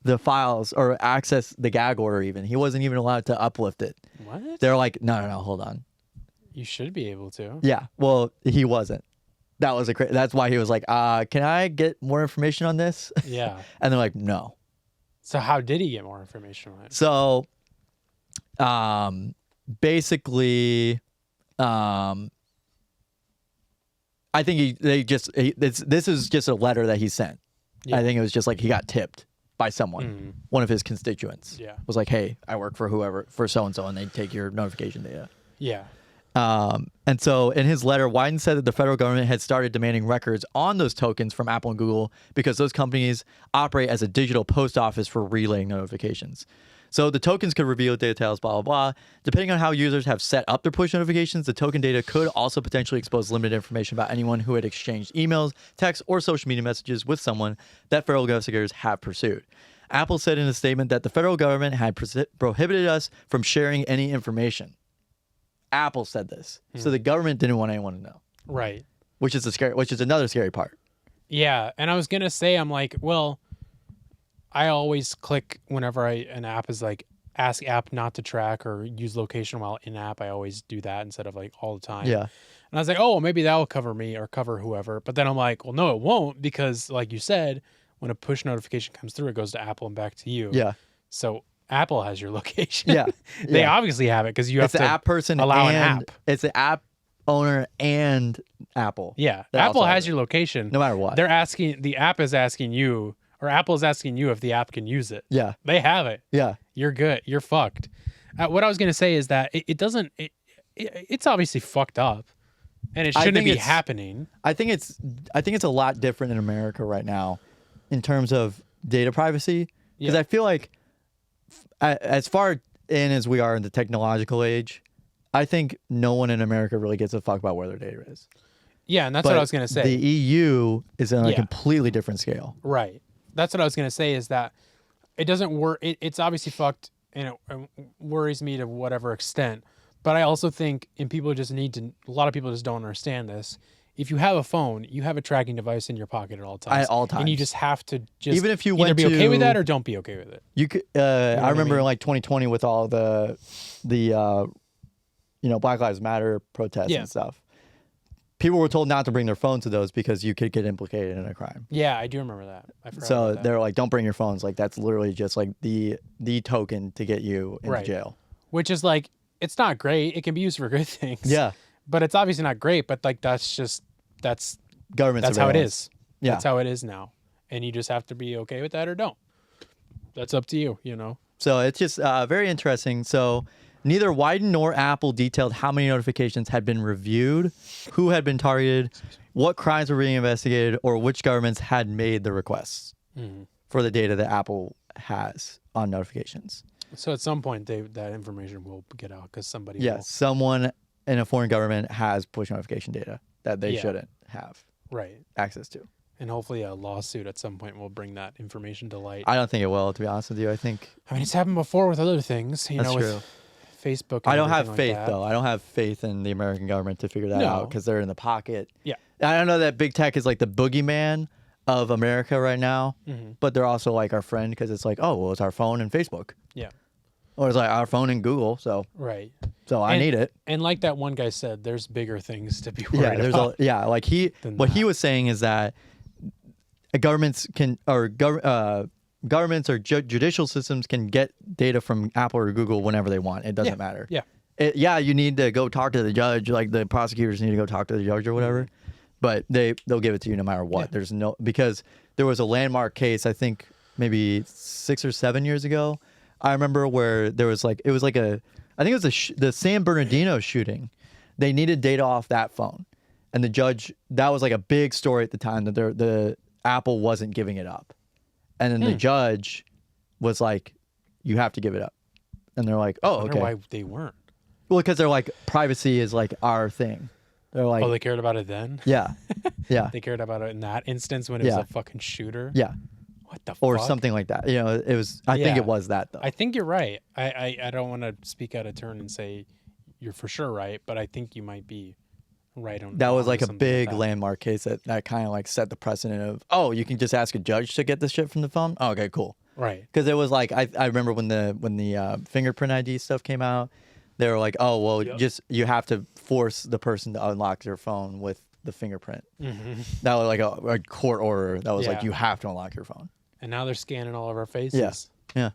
the files or access the gag order even. He wasn't even allowed to uplift it. What? They're like, no, hold on. You should be able to. Yeah. Well, he wasn't. That was that's why he was like, can I get more information on this? Yeah. And they're like, no. So how did he get more information on it? So, basically, I think this is just a letter that he sent. Yeah. I think it was just like he got tipped by someone, one of his constituents. Yeah. Was like, hey, I work for for so-and-so, and they take your notification data. Yeah. And so in his letter, Wyden said that the federal government had started demanding records on those tokens from Apple and Google because those companies operate as a digital post office for relaying notifications. So the tokens could reveal details, blah, blah, blah. Depending on how users have set up their push notifications, the token data could also potentially expose limited information about anyone who had exchanged emails, texts, or social media messages with someone that federal investigators have pursued. Apple said in a statement that the federal government had prohibited us from sharing any information. Apple said this. So the government didn't want anyone to know. Right. Which is another scary part. Yeah. And I was going to say, I'm like, well, I always click whenever an app is like, ask app not to track or use location while in app. I always do that instead of like all the time. Yeah. And I was like, oh, maybe that will cover me or cover whoever. But then I'm like, well, no, it won't, because like you said, when a push notification comes through, it goes to Apple and back to you. Yeah. So Apple has your location. Yeah. They obviously have it because you have to the app person allow and an app. It's the app owner and Apple. Yeah. They Apple also has have your location. No matter what. The app is asking you, or Apple is asking you if the app can use it. Yeah. They have it. Yeah. You're good. You're fucked. What I was going to say is that it's obviously fucked up and it shouldn't be happening. I think it's a lot different in America right now in terms of data privacy. Because I feel like as far in as we are in the technological age, I think no one in America really gives a fuck about where their data is. Yeah, and that's what I was going to say. The EU is on a completely different scale. Right. That's what I was going to say is that it doesn't work. It's obviously fucked and it worries me to whatever extent. But I also think, and a lot of people just don't understand this, if you have a phone, you have a tracking device in your pocket at all times. At all And you times. just have to just Even if you either went be okay with to- that or don't be okay with it. You could. what I I remember mean? in like 2020 with all the Black Lives Matter protests Yeah. and stuff. People were told not to bring their phones to those because you could get implicated in a crime. Yeah, I do remember that. I forgot So about that. they're like, don't bring your phones. Like that's literally just like the token to get you into Right. jail. Which is like, it's not great. It can be used for good things. Yeah. But it's obviously not great. But like, that's Government how it surveillance. is. Yeah. That's how it is now. And you just have to be okay with that or don't. That's up to you, you know? So it's just very interesting. So neither Wyden nor Apple detailed how many notifications had been reviewed, who had been targeted, what crimes were being investigated, or which governments had made the requests for the data that Apple has on notifications. So at some point, that information will get out because somebody Yes, someone in a foreign government has push notification data that they Yeah. shouldn't have will. Right. access to. And hopefully a lawsuit at some point will bring that information to light. I don't think it will, to be honest with you. I think I mean, it's happened before with other things, you that's know, true. with Facebook. And I don't have everything like faith, that. though. I don't have faith in the American government to figure that No. out because they're in the pocket. Yeah. I don't know that big tech is like the boogeyman of America right now, but they're also like our friend because it's like, oh, well, it's our phone and Facebook. Yeah. Or it's like our phone and Google. So Right. I And- need it. And like that one guy said, there's bigger things to be worried about. Like than what he that. was saying is that governments or judicial systems can get data from Apple or Google whenever they want. It doesn't matter. Yeah. You need to go talk to the judge, like the prosecutors need to go talk to the judge or whatever, but they'll give it to you no matter what. Yeah. There's no, because there was a landmark case, I think maybe 6 or 7 years ago. I remember where there was like, I think it was the San Bernardino shooting. They needed data off that phone. And the judge, that was like a big story at the time that the Apple wasn't giving it up. And then the judge was like, you have to give it up. And they're like, oh, I wonder okay. why they weren't. Well, because they're like, privacy is like our thing. They're like, Oh, they cared about it then? yeah, yeah, They cared about it in that instance when it was Yeah. a fucking shooter? yeah, What the or fuck? something like that. You know, it was. I think Yeah. it was that though. I think you're right. I don't want to speak out of turn and say you're for sure right, but I think you might be right on That was on like a something big that. landmark case that kind of like set the precedent of, oh, you can just ask a judge to get this shit from the phone. Oh, okay, cool. Right. Because it was like I remember when the fingerprint ID stuff came out, they were like, oh well, Yep. just you have to force the person to unlock their phone with the fingerprint. Mm-hmm. That was like a court order that was like Yeah. you have to unlock your phone. And now they're scanning all of our faces. Yeah.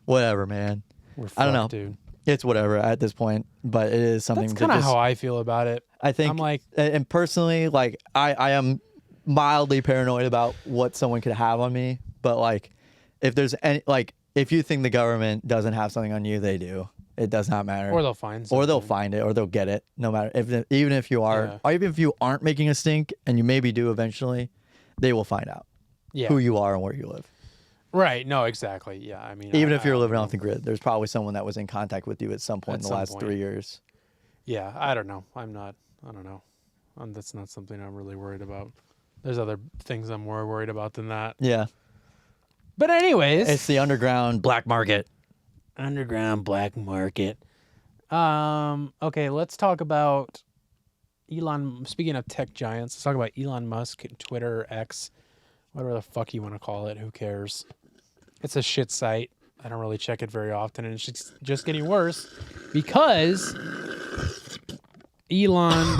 Whatever, man. We're I don't know. fucked, dude. It's whatever at this point, but it is something That's to kind of just. how I feel about it. I think. I'm like, and personally, like I am mildly paranoid about what someone could have on me, but like if there's any like if you think the government doesn't have something on you, they do. It does not matter. or they'll find something. Or they'll find it, or they'll get it. No matter even if you are, Yeah. or even if you aren't making a stink, and you maybe do eventually, they will find out yeah. who you are and where you live. Right. No, exactly. Yeah. I mean, Even if you're I living don't off the grid, there's probably someone that was in contact with you at some point At in the some last point. 3 years. Yeah, I don't know. I don't know. That's not something I'm really worried about. There's other things I'm more worried about than that. Yeah, But anyways, it's the underground black market. underground black market. Okay, let's talk about Elon. Speaking of tech giants, let's talk about Elon Musk, Twitter, X, whatever the fuck you want to call it. Who cares? It's a shit site. I don't really check it very often, and it's just getting worse because Elon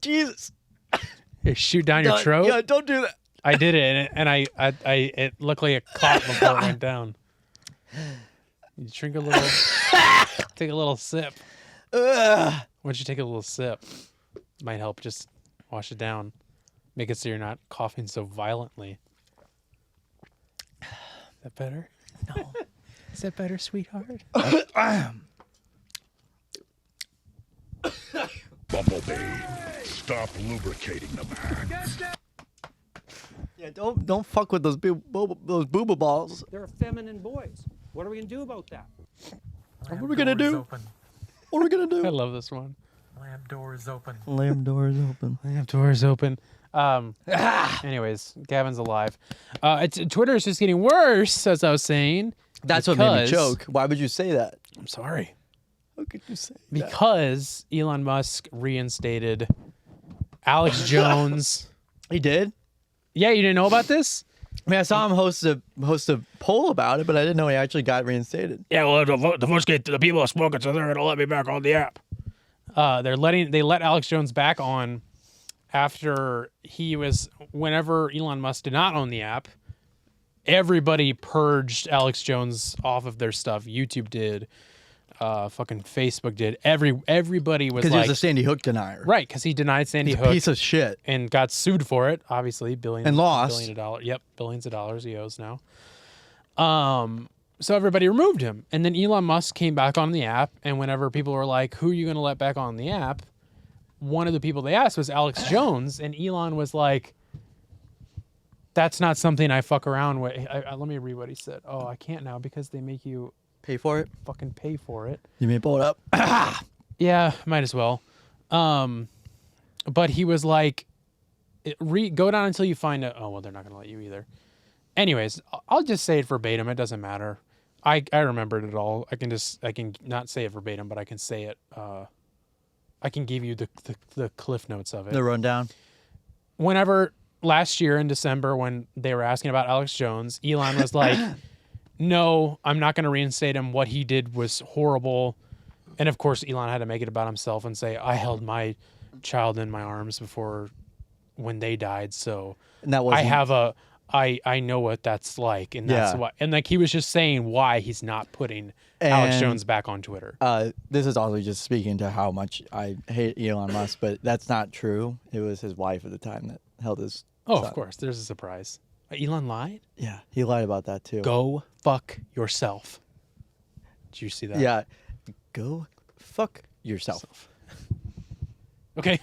Jesus. shoot down your throat. Yeah, don't do that. I did it, and I it looked like it caught before it went down. You drink a little, take a little sip. Ugh. Once you take a little sip, might help just wash it down, make it so you're not coughing so violently. Is that better? No. Is that better, sweetheart? Bumblebee, stop lubricating the max. Yeah, don't fuck with those booba balls. They're feminine boys. What are we going to do about that? What are we gonna do? What are we gonna do? I love this one. Lamp door is open. Lamb doors open. I have doors open. Anyways, Gavin's alive. Twitter is just getting worse, as I was saying. That's what made me because- choke. Why would you say that? I'm sorry. How could you say that? Because Elon Musk reinstated Alex Jones. He did? Yeah, you didn't know about this? I mean, I saw him host a poll about it, but I didn't know he actually got reinstated. Yeah, well, the votes get the people are smoking, so they're gonna let me back on the app. They let Alex Jones back on after whenever Elon Musk did not own the app, everybody purged Alex Jones off of their stuff. YouTube did, fucking Facebook did. Everybody was Because like, he was a Sandy Hook denier. right, because he denied Sandy He's a Hook piece of shit. and got sued for it. Obviously, And lost. $1 billion. Yep, billions of dollars he owes now. So everybody removed him, and then Elon Musk came back on the app. And whenever people were like, "Who are you going to let back on the app?" one of the people they asked was Alex Jones, and Elon was like, "That's not something I fuck around with." Let me read what he said. Oh, I can't now because they make you Pay for it? fucking pay for it. You may pull it up. Yeah, might as well. But he was like, go down until you find out. Oh, well, they're not going to let you either. Anyways, I'll just say it verbatim. It doesn't matter. I remembered it all. I can not say it verbatim, but I can say it. I can give you the cliff notes of it. The rundown. Whenever last year in December, when they were asking about Alex Jones, Elon was like, no, I'm not going to reinstate him. What he did was horrible. And of course, Elon had to make it about himself and say, I held my child in my arms when they died. So And that wasn't, I know what that's like. And that's why. And like, he was just saying why he's not putting Alex And, Jones back on Twitter. This is also just speaking to how much I hate Elon Musk, but that's not true. It was his wife at the time that held his Oh, son. of course. There's a surprise. Elon lied? Yeah, he lied about that too. Go fuck yourself. Did you see that? Yeah, go fuck yourself. Okay.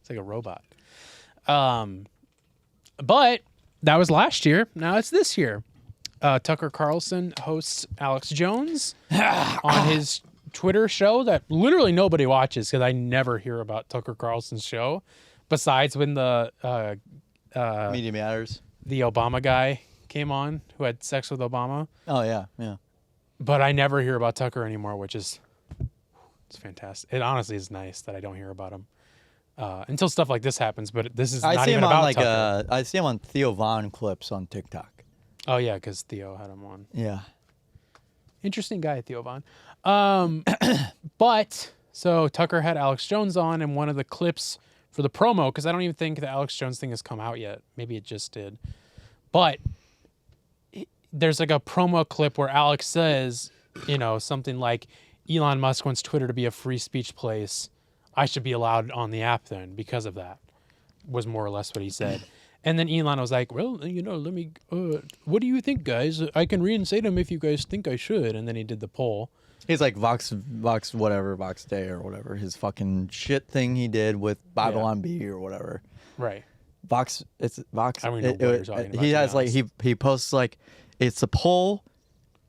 It's like a robot. But that was last year. Now it's this year. Tucker Carlson hosts Alex Jones on his Twitter show that literally nobody watches because I never hear about Tucker Carlson's show, besides when the Media Matters. the Obama guy came on who had sex with Obama. Oh yeah, yeah. But I never hear about Tucker anymore, which is it's fantastic. It honestly is nice that I don't hear about him until stuff like this happens. But this is I not see even him on about like Tucker. I see him on Theo Von clips on TikTok. Oh yeah, because Theo had him on. Yeah. Interesting guy, Theo Von. But so Tucker had Alex Jones on, and one of the clips for the promo, because I don't even think the Alex Jones thing has come out yet. Maybe it just did. But there's like a promo clip where Alex says, something like, Elon Musk wants Twitter to be a free speech place. I should be allowed on the app then because of that, was more or less what he said. And then Elon was like, well, let me, what do you think, guys? I can reinstate him if you guys think I should. And then he did the poll. He's like Vox Day or whatever, his fucking shit thing he did with Babylon B or whatever. Right. It's Vox. I don't even know what you're talking about, He to be has like honest. he posts like it's a poll,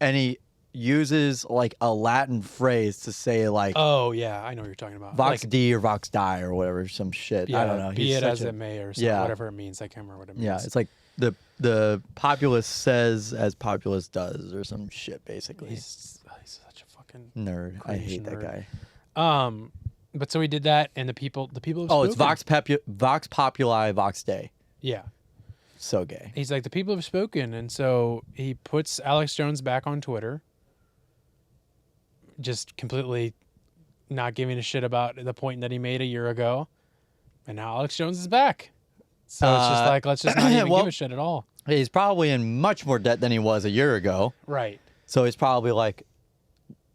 and he uses like a Latin phrase to say like Oh, yeah. I know what you're talking about. Vox Like, D or Vox Die or whatever, some shit. yeah, I don't know. Be He's it such as a- it may or something, Yeah. whatever it means. I can't remember what it means. Yeah, it's like the populace says as populace does or some shit basically. He's such a fucking Nerd. I cringe hate that nerd. guy. But so he did that, and the people have Oh, it's spoken. Vox Populi Vox Day. Yeah. So gay. He's like, the people have spoken. And so he puts Alex Jones back on Twitter, just completely not giving a shit about the point that he made a year ago. And now Alex Jones is back. So it's just like, let's just not even well- give a shit at all. He's probably in much more debt than he was a year ago. Right. So he's probably like,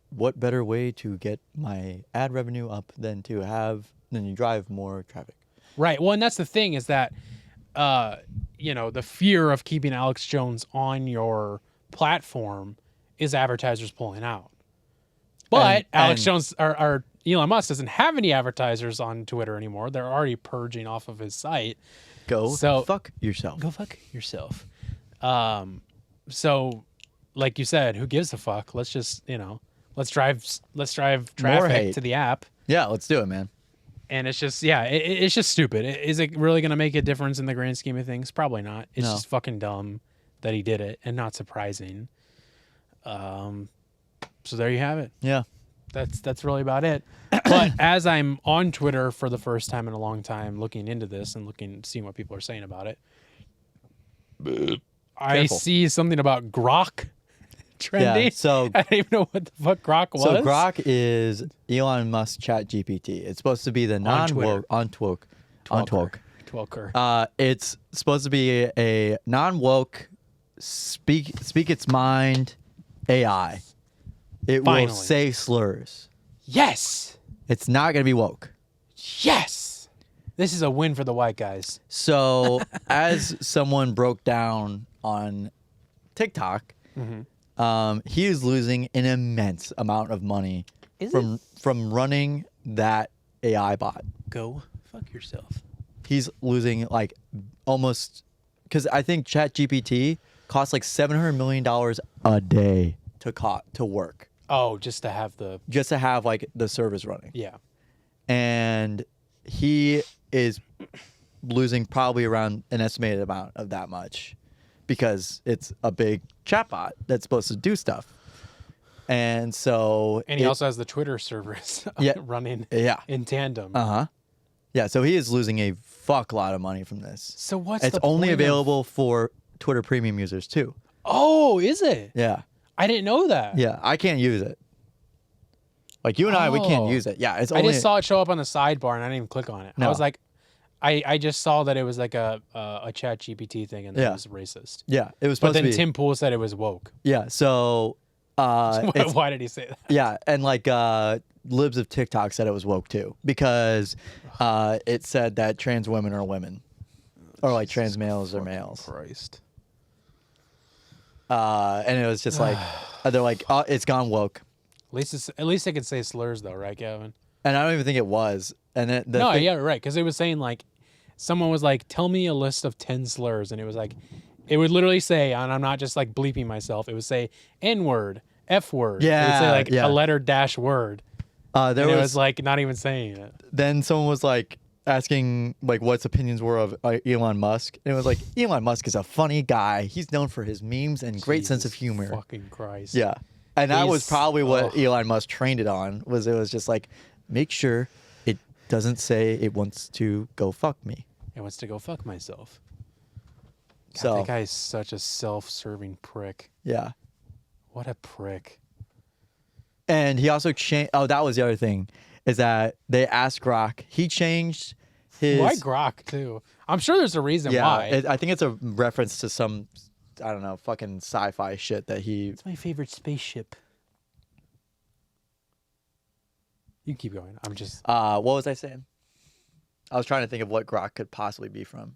what better way to get my ad revenue up than you drive more traffic? Right. Well, and that's the thing is that, the fear of keeping Alex Jones on your platform is advertisers pulling out. But Alex Jones or Elon Musk doesn't have any advertisers on Twitter anymore. They're already purging off of his site. Go fuck yourself. Go fuck yourself. So, like you said, who gives a fuck? Let's just, let's drive traffic hate. to the app. Yeah, let's do it, man. And it's just, it's just stupid. Is it really going to make a difference in the grand scheme of things? Probably not. It's No. just fucking dumb that he did it and not surprising. So there you have it. Yeah. That's really about it. But as I'm on Twitter for the first time in a long time, looking into this and seeing what people are saying about it, I Careful. see something about Grok trending. Yeah, so I don't even know what the fuck Grok was. So Grok is Elon Musk Chat GPT. It's supposed to be the non-woke, Twelker. It's supposed to be a non-woke, speak its mind AI. It Finally. will say slurs. Yes. It's not going to be woke. Yes. This is a win for the white guys. So as someone broke down on TikTok, he is losing an immense amount of money from running that AI bot. Go fuck yourself. He's losing like almost, because I think ChatGPT costs like $700 million a day to work. Oh, just to have like the service running. Yeah. And he is losing probably around an estimated amount of that much because it's a big chatbot that's supposed to do stuff. And so And he also has the Twitter servers running in tandem. Yeah, so he is losing a fuck lot of money from this. So what's it's the only point of- available for Twitter premium users too. Oh, is it? Yeah. I didn't know that. Yeah, I can't use it. Like you and I, we can't Oh. use it. Yeah, it's I only. just saw it show up on the sidebar and I didn't even click on it. No. I was like, I just saw that it was like a Chat GPT thing and that Yeah. it was racist. Yeah, it was But supposed then to be. Tim Pool said it was woke. Yeah, so. Why did he say that? Yeah, and like libs of TikTok said it was woke too because it said that trans women are women, or like trans males are males. Christ. And it was just like they're like, oh, it's gone woke. At least they could say slurs though, right, Gavin? And I don't even think it was. And then Right, because it was saying like, someone was like, tell me a list of 10 slurs, and it was like, it would literally say, and I'm not just like bleeping myself, it would say N-word, F-word. It would say like a letter dash word. There and it was like not even saying it. Then someone was like asking like what's opinions were of Elon Musk, and it was like Elon Musk is a funny guy. He's known for his memes and great sense of humor. Fucking Christ. Yeah, and that was He's- probably what Elon Musk trained it on. It was just like make sure it doesn't say it wants to go fuck me. It wants to go fuck myself. God, So that guy is such a self-serving prick. yeah. What a prick. And he also changed. Oh, that was the other thing, is that they asked Grok. He changed his. Why Grok too? I'm sure there's a reason why. I think it's a reference to some, I don't know, fucking sci-fi shit that he. It's my favorite spaceship. You can keep going. I'm just. What was I saying? I was trying to think of what Grok could possibly be from.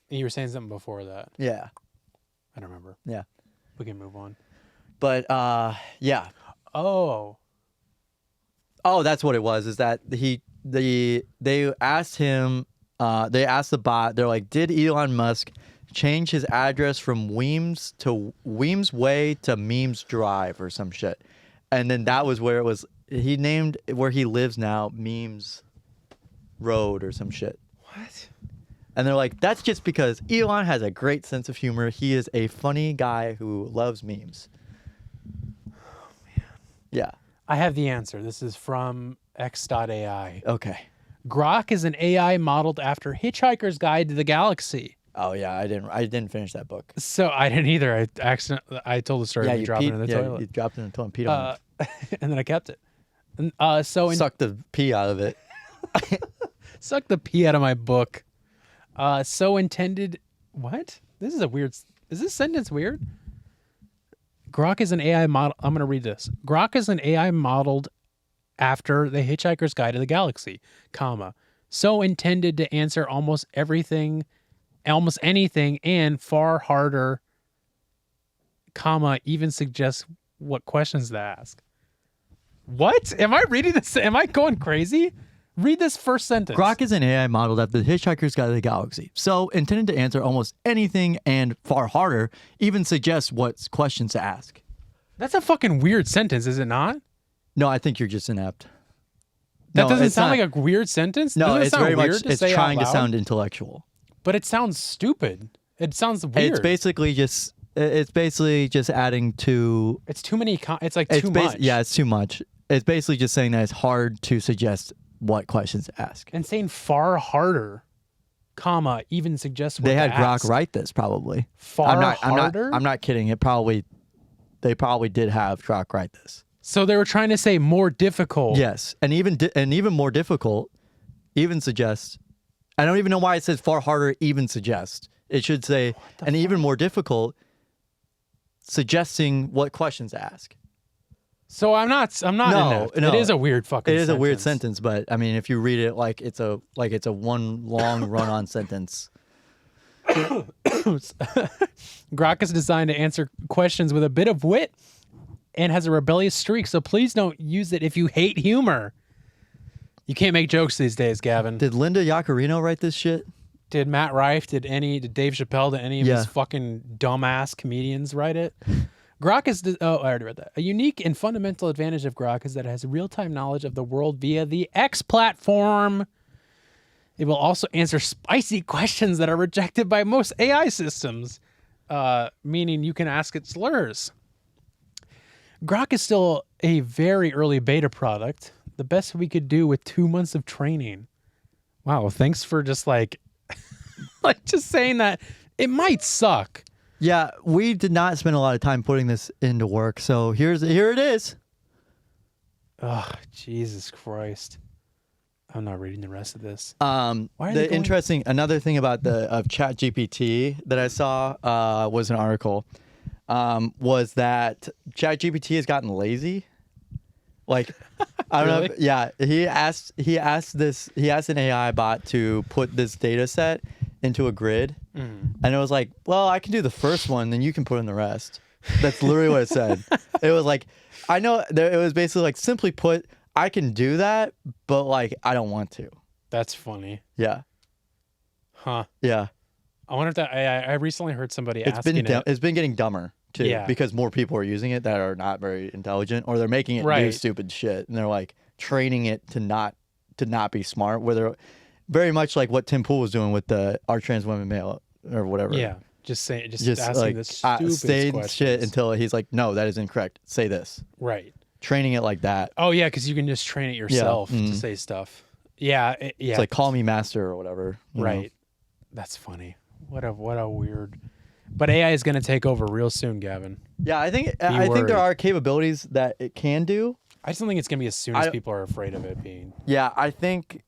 You were saying something before that. Yeah, I don't remember. yeah, We can move on. but yeah. Oh. Oh, that's what it was. Is that they asked him. They asked the bot. They're like, did Elon Musk change his address from Weems Way to Memes Drive or some shit? And then that was where it was. He named where he lives now Memes Road or some shit. What? And they're like, that's just because Elon has a great sense of humor. He is a funny guy who loves memes. Oh man. Yeah. I have the answer. This is from X.AI. Okay. Grok is an AI modeled after Hitchhiker's Guide to the Galaxy. Oh yeah, I didn't finish that book. So I didn't either. I told the story of me dropping it in the toilet. You dropped it in the toilet and peed on it. And then I kept it. And, Sucked the pee out of it. Suck the pee out of my book. So intended. What? This is a weird. Is this sentence weird? Grok is an AI model. I'm going to read this. Grok is an AI modeled after the Hitchhiker's Guide to the Galaxy, comma. So intended to answer almost everything, almost anything, and far harder, comma, even suggests what questions to ask. What? Am I reading this? Am I going crazy? Read this first sentence. Grok is an AI modeled after the Hitchhiker's Guide to the Galaxy. So intended to answer almost anything and far harder, even suggests what questions to ask. That's a fucking weird sentence, is it not? No, I think you're just inept. That No, doesn't it's sound not. like a weird sentence. No, Doesn't it it's sound very weird much. to It's say out trying to loud? sound intellectual. But it sounds stupid. It sounds weird. It's basically just It's basically just adding to. It's too many. It's like too much. Yeah, it's too much. It's basically just saying that it's hard to suggest what questions to ask. And saying far harder, comma, even suggest what they had to Grok ask. write this probably. Harder? I'm not kidding. They probably did have Grok write this. So they were trying to say more difficult. Yes, and even more difficult, even suggest. I don't even know why it says far harder, even suggest. It should say and even more difficult, suggesting what questions to ask. So I'm not No, in no. It is a weird fucking It is sentence. a weird sentence, but I mean, if you read it like it's a one long run-on sentence. Grok is designed to answer questions with a bit of wit and has a rebellious streak, so please don't use it if you hate humor. You can't make jokes these days, Gavin. Did Linda Yaccarino write this shit? Did Matt Rife, did Dave Chappelle, did any of Yeah. his fucking dumbass comedians write it? Grok is, I already read that. A unique and fundamental advantage of Grok is that it has real-time knowledge of the world via the X platform. It will also answer spicy questions that are rejected by most AI systems, meaning you can ask it slurs. Grok is still a very early beta product, the best we could do with 2 months of training. Wow, thanks for just like just saying that it might suck. Yeah, we did not spend a lot of time putting this into work, so here it is. Oh, Jesus Christ. I'm not reading the rest of this. Why are they going- Another thing about of ChatGPT that I saw was an article, was that ChatGPT has gotten lazy. Like, I don't know. Really? Yeah, he asked an AI bot to put this data set into a grid, and it was like, well, I can do the first one, then you can put in the rest. That's literally what it said. It was like, I know it was basically like, simply put, I can do that, but like I don't want to. That's funny. Yeah. Huh. Yeah. I wonder if that I recently heard somebody It's asking it. it's been getting dumber too, Yeah. because more people are using it that are not very intelligent, or they're making it do Right. stupid shit, and they're like training it to not be smart. Where they're very much like what Tim Pool was doing with the "Are trans women male" or whatever. Yeah. Just asking like the stupid say questions. shit until he's like, no, that is incorrect. Say this. Right. Training it like that. Oh yeah, because you can just train it yourself to mhm. say stuff. Yeah. Yeah. It's like call me master or whatever. you know? Right. That's funny. What a weird. But AI is going to take over real soon, Gavin. Yeah, I think there worried. are capabilities that it can do. I just don't think it's going to be as soon as people are afraid of it being, Yeah, I think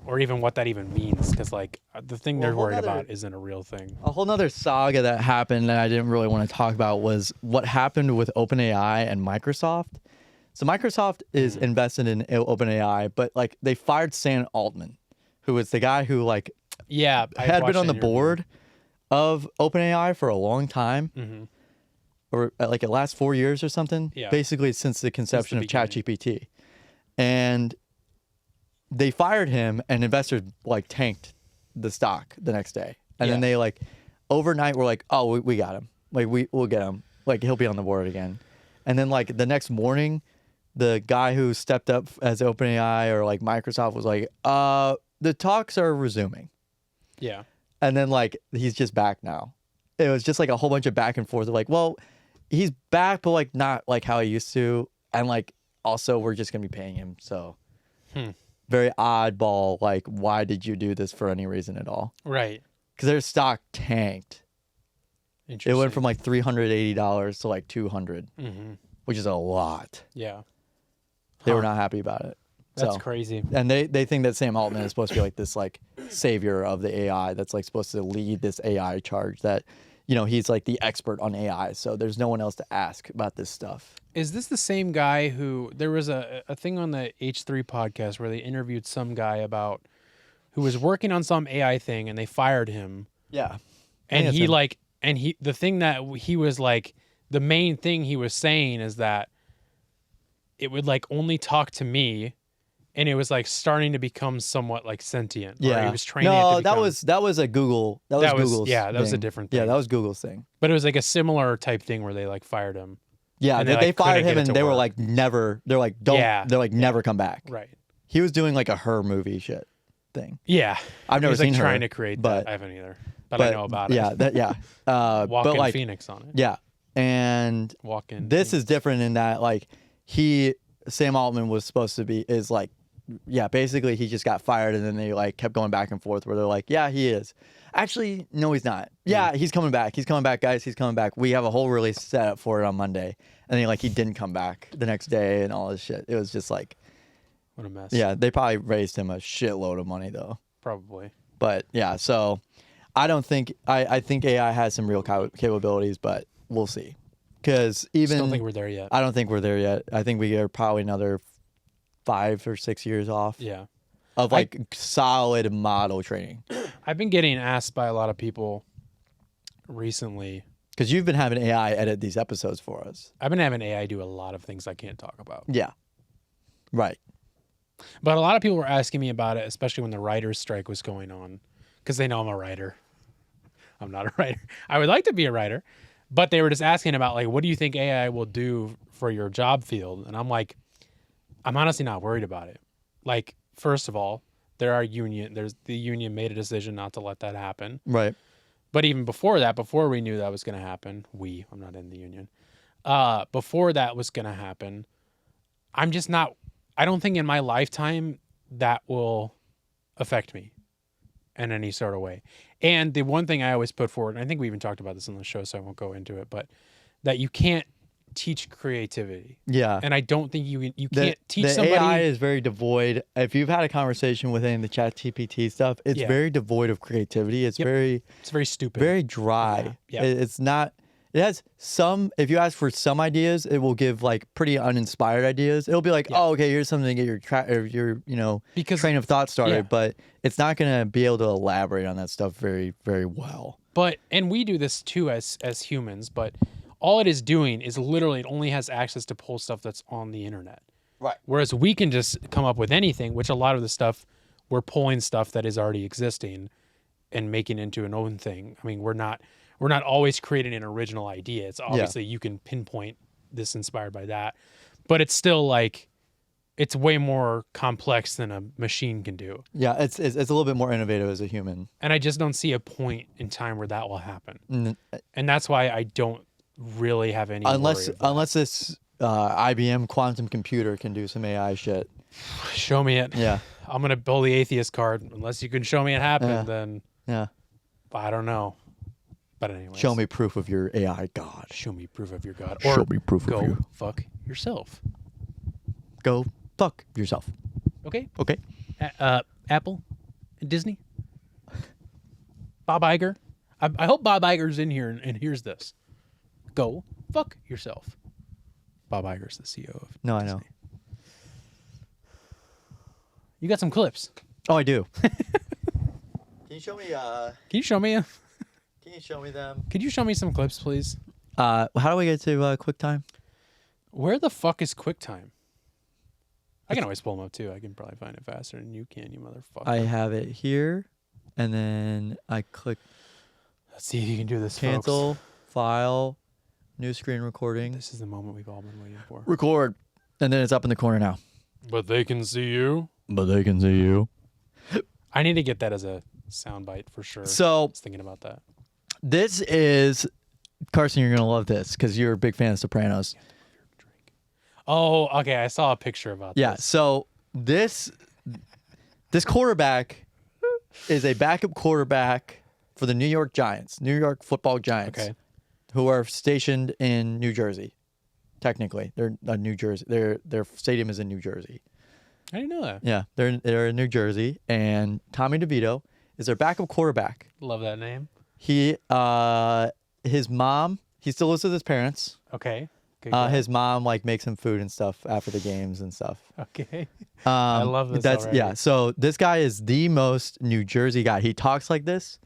or even what that even means. Because like the thing they're whole worried nother- about isn't a real thing. a whole nother saga that happened that I didn't really want to talk about was what happened with OpenAI and Microsoft. So Microsoft is invested in OpenAI, but like they fired Sam Altman, who was the guy who like Yeah. I had been watched on the that interview. board of OpenAI for a long time, Mhm. or like the last 4 years or something. Yeah. Basically, since the conception of beginning. ChatGPT, and they fired him, and investors like tanked the stock the next day, and then Yeah. they like overnight were like, "Oh, we got him. Like we'll get him. Like he'll be on the board again." And then like the next morning, the guy who stepped up as OpenAI or like Microsoft was like, the talks are resuming." Yeah. And then like he's just back now. It was just like a whole bunch of back and forth of like, well, he's back, but like not like how he used to, and like also we're just gonna be paying him. So very oddball. Like, why did you do this for any reason at all? Right. Because their stock tanked. It Interesting. went from like $380 to like $200, Mm-hmm. which is a lot. Yeah. They were not happy about it. That's So- crazy. And they think that Sam Altman is supposed to be like this like savior of the AI that's like supposed to lead this AI charge, that, you know, he's like the expert on AI. So there's no one else to ask about this stuff. Is this the same guy who there was a thing on the H3 podcast where they interviewed some guy about who was working on some AI thing and they fired him, Yeah. and that's he him. like and he the thing that he was like the main thing he was saying is that it would like only talk to me, and it was like starting to become somewhat like sentient. Or Yeah. he was training. it No, to that become, was a Google. That was That was- Google's. yeah, that was a thing. different Yeah, thing. that was Google's thing. but it was like a similar type thing where they like fired him. Yeah, And they, they, they like, fired couldn't get him it and to they were work. like never. They're like don't. Yeah, They're like never come back. Right. He was doing like a her movie shit thing. Yeah. I've He never was seen like her, trying to create but that. I haven't either. But I know about it. Yeah. Walk but in like, Phoenix on it. yeah. And Walk in. this is different in that like Sam Altman was supposed to be basically he just got fired and then they like kept going back and forth where they're like, yeah, he is. Actually, no, he's not. Yeah, he's coming back. He's coming back, guys. He's coming back. We have a whole release set up for it on Monday. And then like he didn't come back the next day and all this shit. It was just like, What a mess. yeah, they probably raised him a shitload of money though. Probably. But yeah, so I don't think I think AI has some real capabilities, but we'll see. Because even Don't think we're there yet. I don't think we're there yet. I think we are probably another 5 or 6 years off Yeah. of like solid model training. I've been getting asked by a lot of people recently. Because you've been having AI edit these episodes for us. I've been having AI do a lot of things I can't talk about. Yeah. Right. But a lot of people were asking me about it, especially when the writer's strike was going on, because they know I'm a writer. I'm not a writer. I would like to be a writer, but they were just asking about like, what do you think AI will do for your job field? And I'm like, I'm honestly not worried about it. Like, first of all, the union made a decision not to let that happen. Right. But even before that, before we knew that was going to happen, I'm not in the union. Before that was going to happen, I don't think in my lifetime that will affect me in any sort of way. And the one thing I always put forward, and I think we even talked about this on the show, so I won't go into it, but that you can't teach creativity. Yeah. And I don't think you can't teach the somebody. AI is very devoid. If you've had a conversation with any of the chat GPT stuff, it's very devoid of creativity. It's It's very stupid. very dry. Yeah. It's not. It has some. If you ask for some ideas, it will give like pretty uninspired ideas. It'll be like, oh, okay, here's something to get your train of thought started. Yeah. But it's not gonna be able to elaborate on that stuff very, very well. And we do this too as humans, but all it is doing is literally it only has access to pull stuff that's on the internet. Right. Whereas we can just come up with anything, which a lot of the stuff we're pulling stuff that is already existing and making into an own thing. I mean, we're not always creating an original idea. It's obviously you can pinpoint this inspired by that, but it's still like it's way more complex than a machine can do. Yeah, it's a little bit more innovative as a human. And I just don't see a point in time where that will happen. And that's why I don't really have any unless worry this IBM quantum computer can do some AI shit. Show me it. Yeah. I'm gonna pull the atheist card. Unless you can show me it happened, then I don't know. But anyway, show me proof of your AI god. Show me proof of your god. Show me proof of you. Go fuck yourself. Go fuck yourself. Okay. Okay. Apple, Disney, Bob Iger. I hope Bob Iger's in here and hears this. Go fuck yourself. Bob Iger's the CEO of No, Disney. I know. You got some clips. Oh, I do. Can you show me? Can you show me? Can you show me them? Could you show me some clips, please? How do we get to QuickTime? Where the fuck is QuickTime? I can always pull them up too. I can probably find it faster than you can, you motherfucker. I have it here, and then I click Let's see if you can do this. cancel, folks. file, new screen recording. This is the moment we've all been waiting for. Record, and then it's up in the corner now. But they can see you. But they can see you. I need to get that as a soundbite for sure. So I was thinking about that. this is Carson. You're gonna love this because you're a big fan of Sopranos. Oh, okay. I saw a picture about Yeah. this. So this quarterback is a backup quarterback for the New York Giants, New York Football Giants, Okay. who are stationed in New Jersey. Technically, they're New Jersey. Their stadium is in New Jersey. I didn't know that. Yeah, they're in New Jersey, and Tommy DeVito is their backup quarterback. Love that name. His mom, he still lives with his parents. Okay. Good guy. His mom like makes him food and stuff after the games and stuff. Okay. I love this already. Yeah. So this guy is the most New Jersey guy. He talks like this,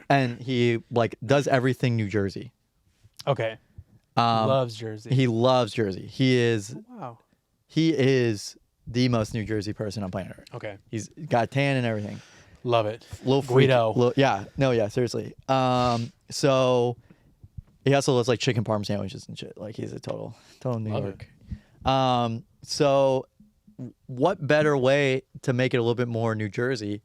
and he like does everything New Jersey. Okay. Loves Jersey. He loves Jersey. He is Wow. the most New Jersey person on planet Earth. Okay. He's got tan and everything. Love it. Little freak, Guido. seriously. So he also loves like chicken parm sandwiches and shit. Like he's a total New Love York. So what better way to make it a little bit more New Jersey?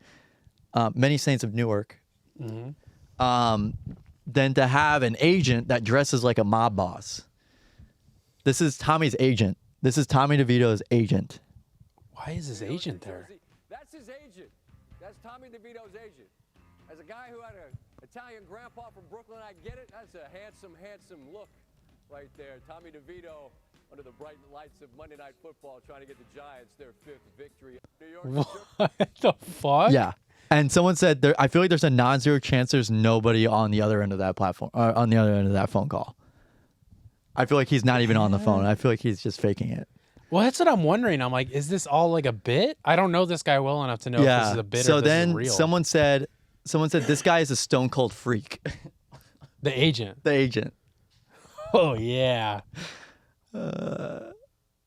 Many Saints of Newark. Mm-hmm. than to have an agent that dresses like a mob boss. This is Tommy's agent. This is Tommy DeVito's agent. Why is his agent there? That's his agent. That's Tommy DeVito's agent. As a guy who had an Italian grandpa from Brooklyn, I get it. That's a handsome look right there. Tommy DeVito under the bright lights of Monday Night Football trying to get the Giants their 5th victory. New York. What the fuck? Yeah. And someone said, I feel like there's a non-zero chance there's nobody on the other end of that platform, on the other end of that phone call. I feel like he's not even on the phone. I feel like he's just faking it. Well, that's what I'm wondering. I'm like, is this all like a bit? I don't know this guy well enough to know if this is a bit so or if this then is real. someone said this guy is a stone cold freak. The agent. The agent. Oh, yeah.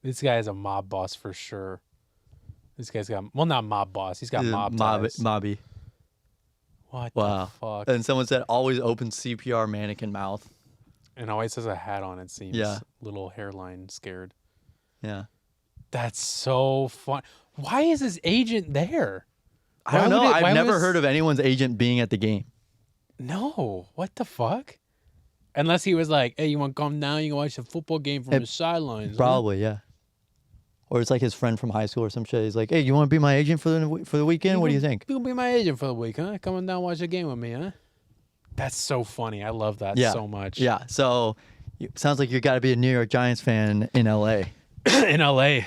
This guy is a mob boss for sure. This guy's got, well, not mob boss. He's got mob ties. Mobby. What Wow. the fuck? And someone said always open CPR mannequin mouth. And always has a hat on, it seems. Yeah. Little hairline scared. Yeah. That's so fun. Why is his agent there? I don't know. I've never heard of anyone's agent being at the game. No. What the fuck? Unless he was like, hey, you want to come down? You can watch the football game from the sidelines. huh?" Probably, yeah. Or it's like his friend from high school or some shit. He's like, hey, you want to be my agent for the weekend? What do you think? You can be my agent for the week, huh? Coming down watch the game with me, huh? That's so funny. I love that so much. Yeah. So sounds like you got to be a New York Giants fan in LA. In LA.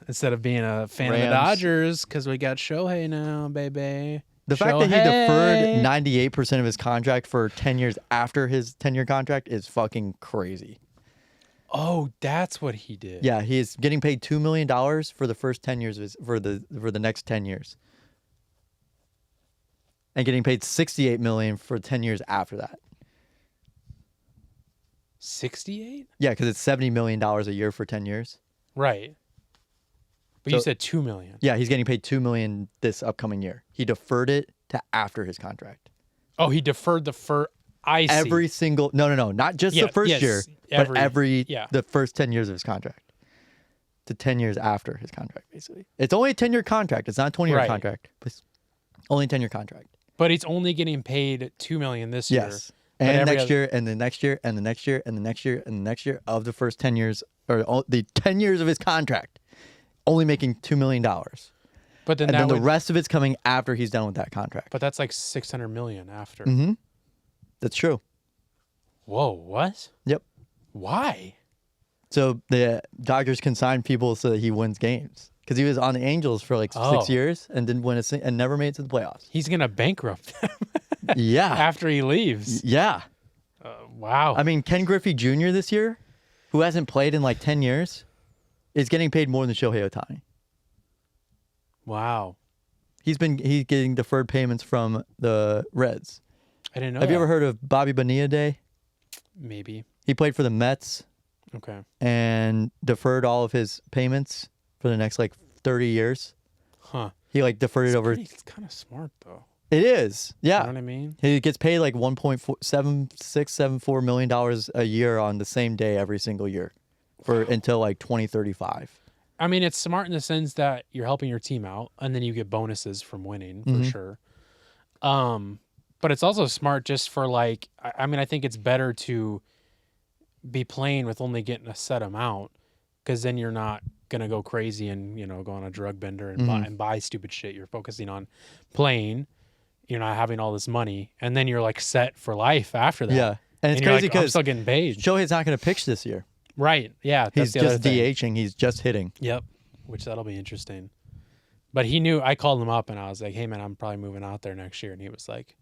Instead of being a fan of the Rams. Dodgers, because we got Shohei now, baby. The fact that he deferred 98% of his contract for 10 years after his 10-year contract is fucking crazy. Oh, that's what he did. Yeah, he is getting paid $2 million for the first 10 years of his, for the next 10 years. And getting paid $68 million for 10 years after that. 68? Yeah, because it's $70 million a year for 10 years. Right. But So- you said $2 million. Yeah, he's getting paid $2 million this upcoming year. He deferred it to after his contract. Oh, he deferred the I see. Every single no, not just Yeah, the first yes, year, but the first 10 years of his contract. To 10 years after his contract, basically. It's only a 10-year contract. It's not a 20-year Right. contract. But it's only a 10-year contract. But he's only getting paid $2 million this year. Yes. But And every next other- year, and the next year, and the next year, and the next year, and the next year of the first 10 years, or the 10 years of his contract, only making $2 million. But then And that then the would, rest of it's coming after he's done with that contract. but that's like $600 million after. Mm-hmm. That's true. Whoa, what? Yep. Why? So the Dodgers can sign people so that he wins games. Because he was on the Angels for like 6 years and didn't win and never made it to the playoffs. He's going to bankrupt them Yeah. after he leaves. Yeah. Wow. I mean, Ken Griffey Jr. this year, who hasn't played in like 10 years, is getting paid more than Shohei Ohtani. Wow. He's getting deferred payments from the Reds. I didn't know Have you that. ever heard of Bobby Bonilla Day? Maybe. He played for the Mets Okay. and deferred all of his payments for the next like 30 years. Huh. He like deferred it over. It's kind of smart, though. It is. Yeah. You know what I mean? He gets paid like $1.7674 million a year on the same day every single year for until like 2035. I mean, it's smart in the sense that you're helping your team out, and then you get bonuses from winning for sure. But it's also smart just for like, I mean, I think it's better to be playing with only getting a set amount, because then you're not gonna go crazy and go on a drug bender and buy stupid shit. You're focusing on playing. You're not having all this money, and then you're like set for life after that. Yeah. And it's you're crazy like, I'm because still getting paid. Shohei's not going to pitch this year. Right. Yeah. That's He's the other just thing. DHing. He's just hitting. Yep. Which that'll be interesting. But he knew. I called him up and I was like, "Hey man, I'm probably moving out there next year." And he was like,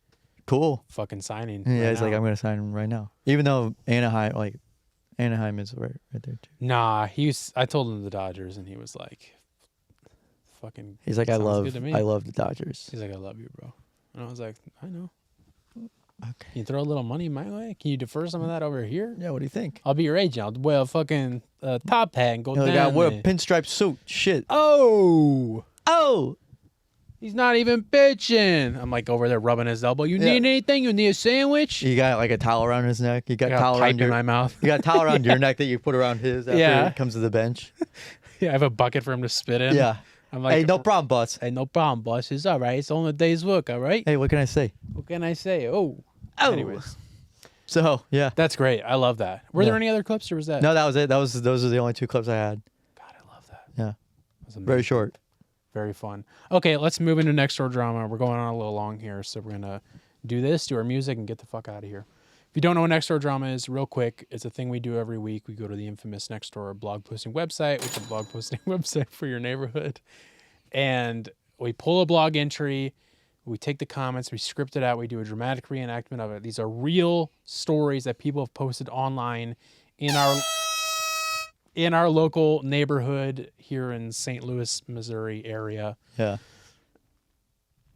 Cool. "Fucking signing." Yeah, right he's like, now." I'm going to sign him right now. Even though Anaheim is right there too. Nah, I told him the Dodgers, and he was like, "Fucking." He's like, sounds good to me." I love the Dodgers. He's like, "I love you, bro." And I was like, "I know. Okay. Can you throw a little money my way? Can you defer some of that over here? Yeah, what do you think? I'll be your agent. I'll wear a fucking top hat and go You know, down I got wear a there." pinstripe suit. Shit. Oh. Oh. He's not even pitching. I'm like over there rubbing his elbow. You Yeah. need anything? You need a sandwich? You got like a towel around his neck. You got I got a towel a pipe around in your my mouth. You got a towel around your neck that you put around his after Yeah. he comes to the bench. Yeah, I have a bucket for him to spit in. Yeah. I'm like, Hey, no problem, boss. Hey, no problem, boss. It's all right. It's only a day's work, all right? Hey, what can I say? What can I say? Oh. Oh. Anyways, So, yeah. that's great. I love that. Were there any other clips, or was that? No, that was it. Those are the only 2 clips I had. God, I love that. Yeah. That's amazing. Very short. Very fun. Okay, let's move into Nextdoor Drama. We're going on a little long here, so we're going to do this, do our music, and get the fuck out of here. If you don't know what Nextdoor Drama is, real quick, it's a thing we do every week. We go to the infamous Nextdoor blog posting website, which is a blog posting website for your neighborhood, and we pull a blog entry, we take the comments, we script it out, we do a dramatic reenactment of it. These are real stories that people have posted online in our local neighborhood here in St. Louis, Missouri area. Yeah.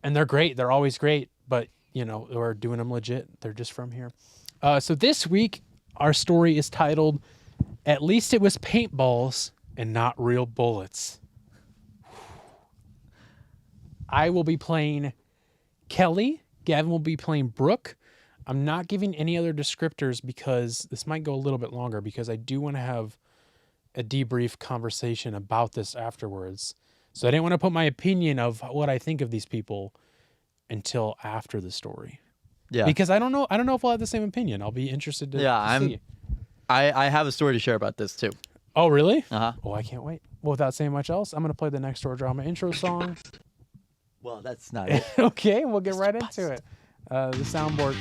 And they're great. They're always great, but you know, we're doing them legit. They're just from here. So this week, our story is titled, "At Least It Was Paintballs and Not Real Bullets." I will be playing Kelly. Gavin will be playing Brooke. I'm not giving any other descriptors because this might go a little bit longer, because I do want to have a debrief conversation about this afterwards. So I didn't want to put my opinion of what I think of these people until after the story. Yeah. Because I don't know if we'll have the same opinion. I'll be interested to see. I have a story to share about this too. Oh, really? Uh-huh. Oh, I can't wait. Well, without saying much else, I'm going to play the Nextdoor Drama intro song. Well, that's not it. Okay, we'll get right into it. The soundboard.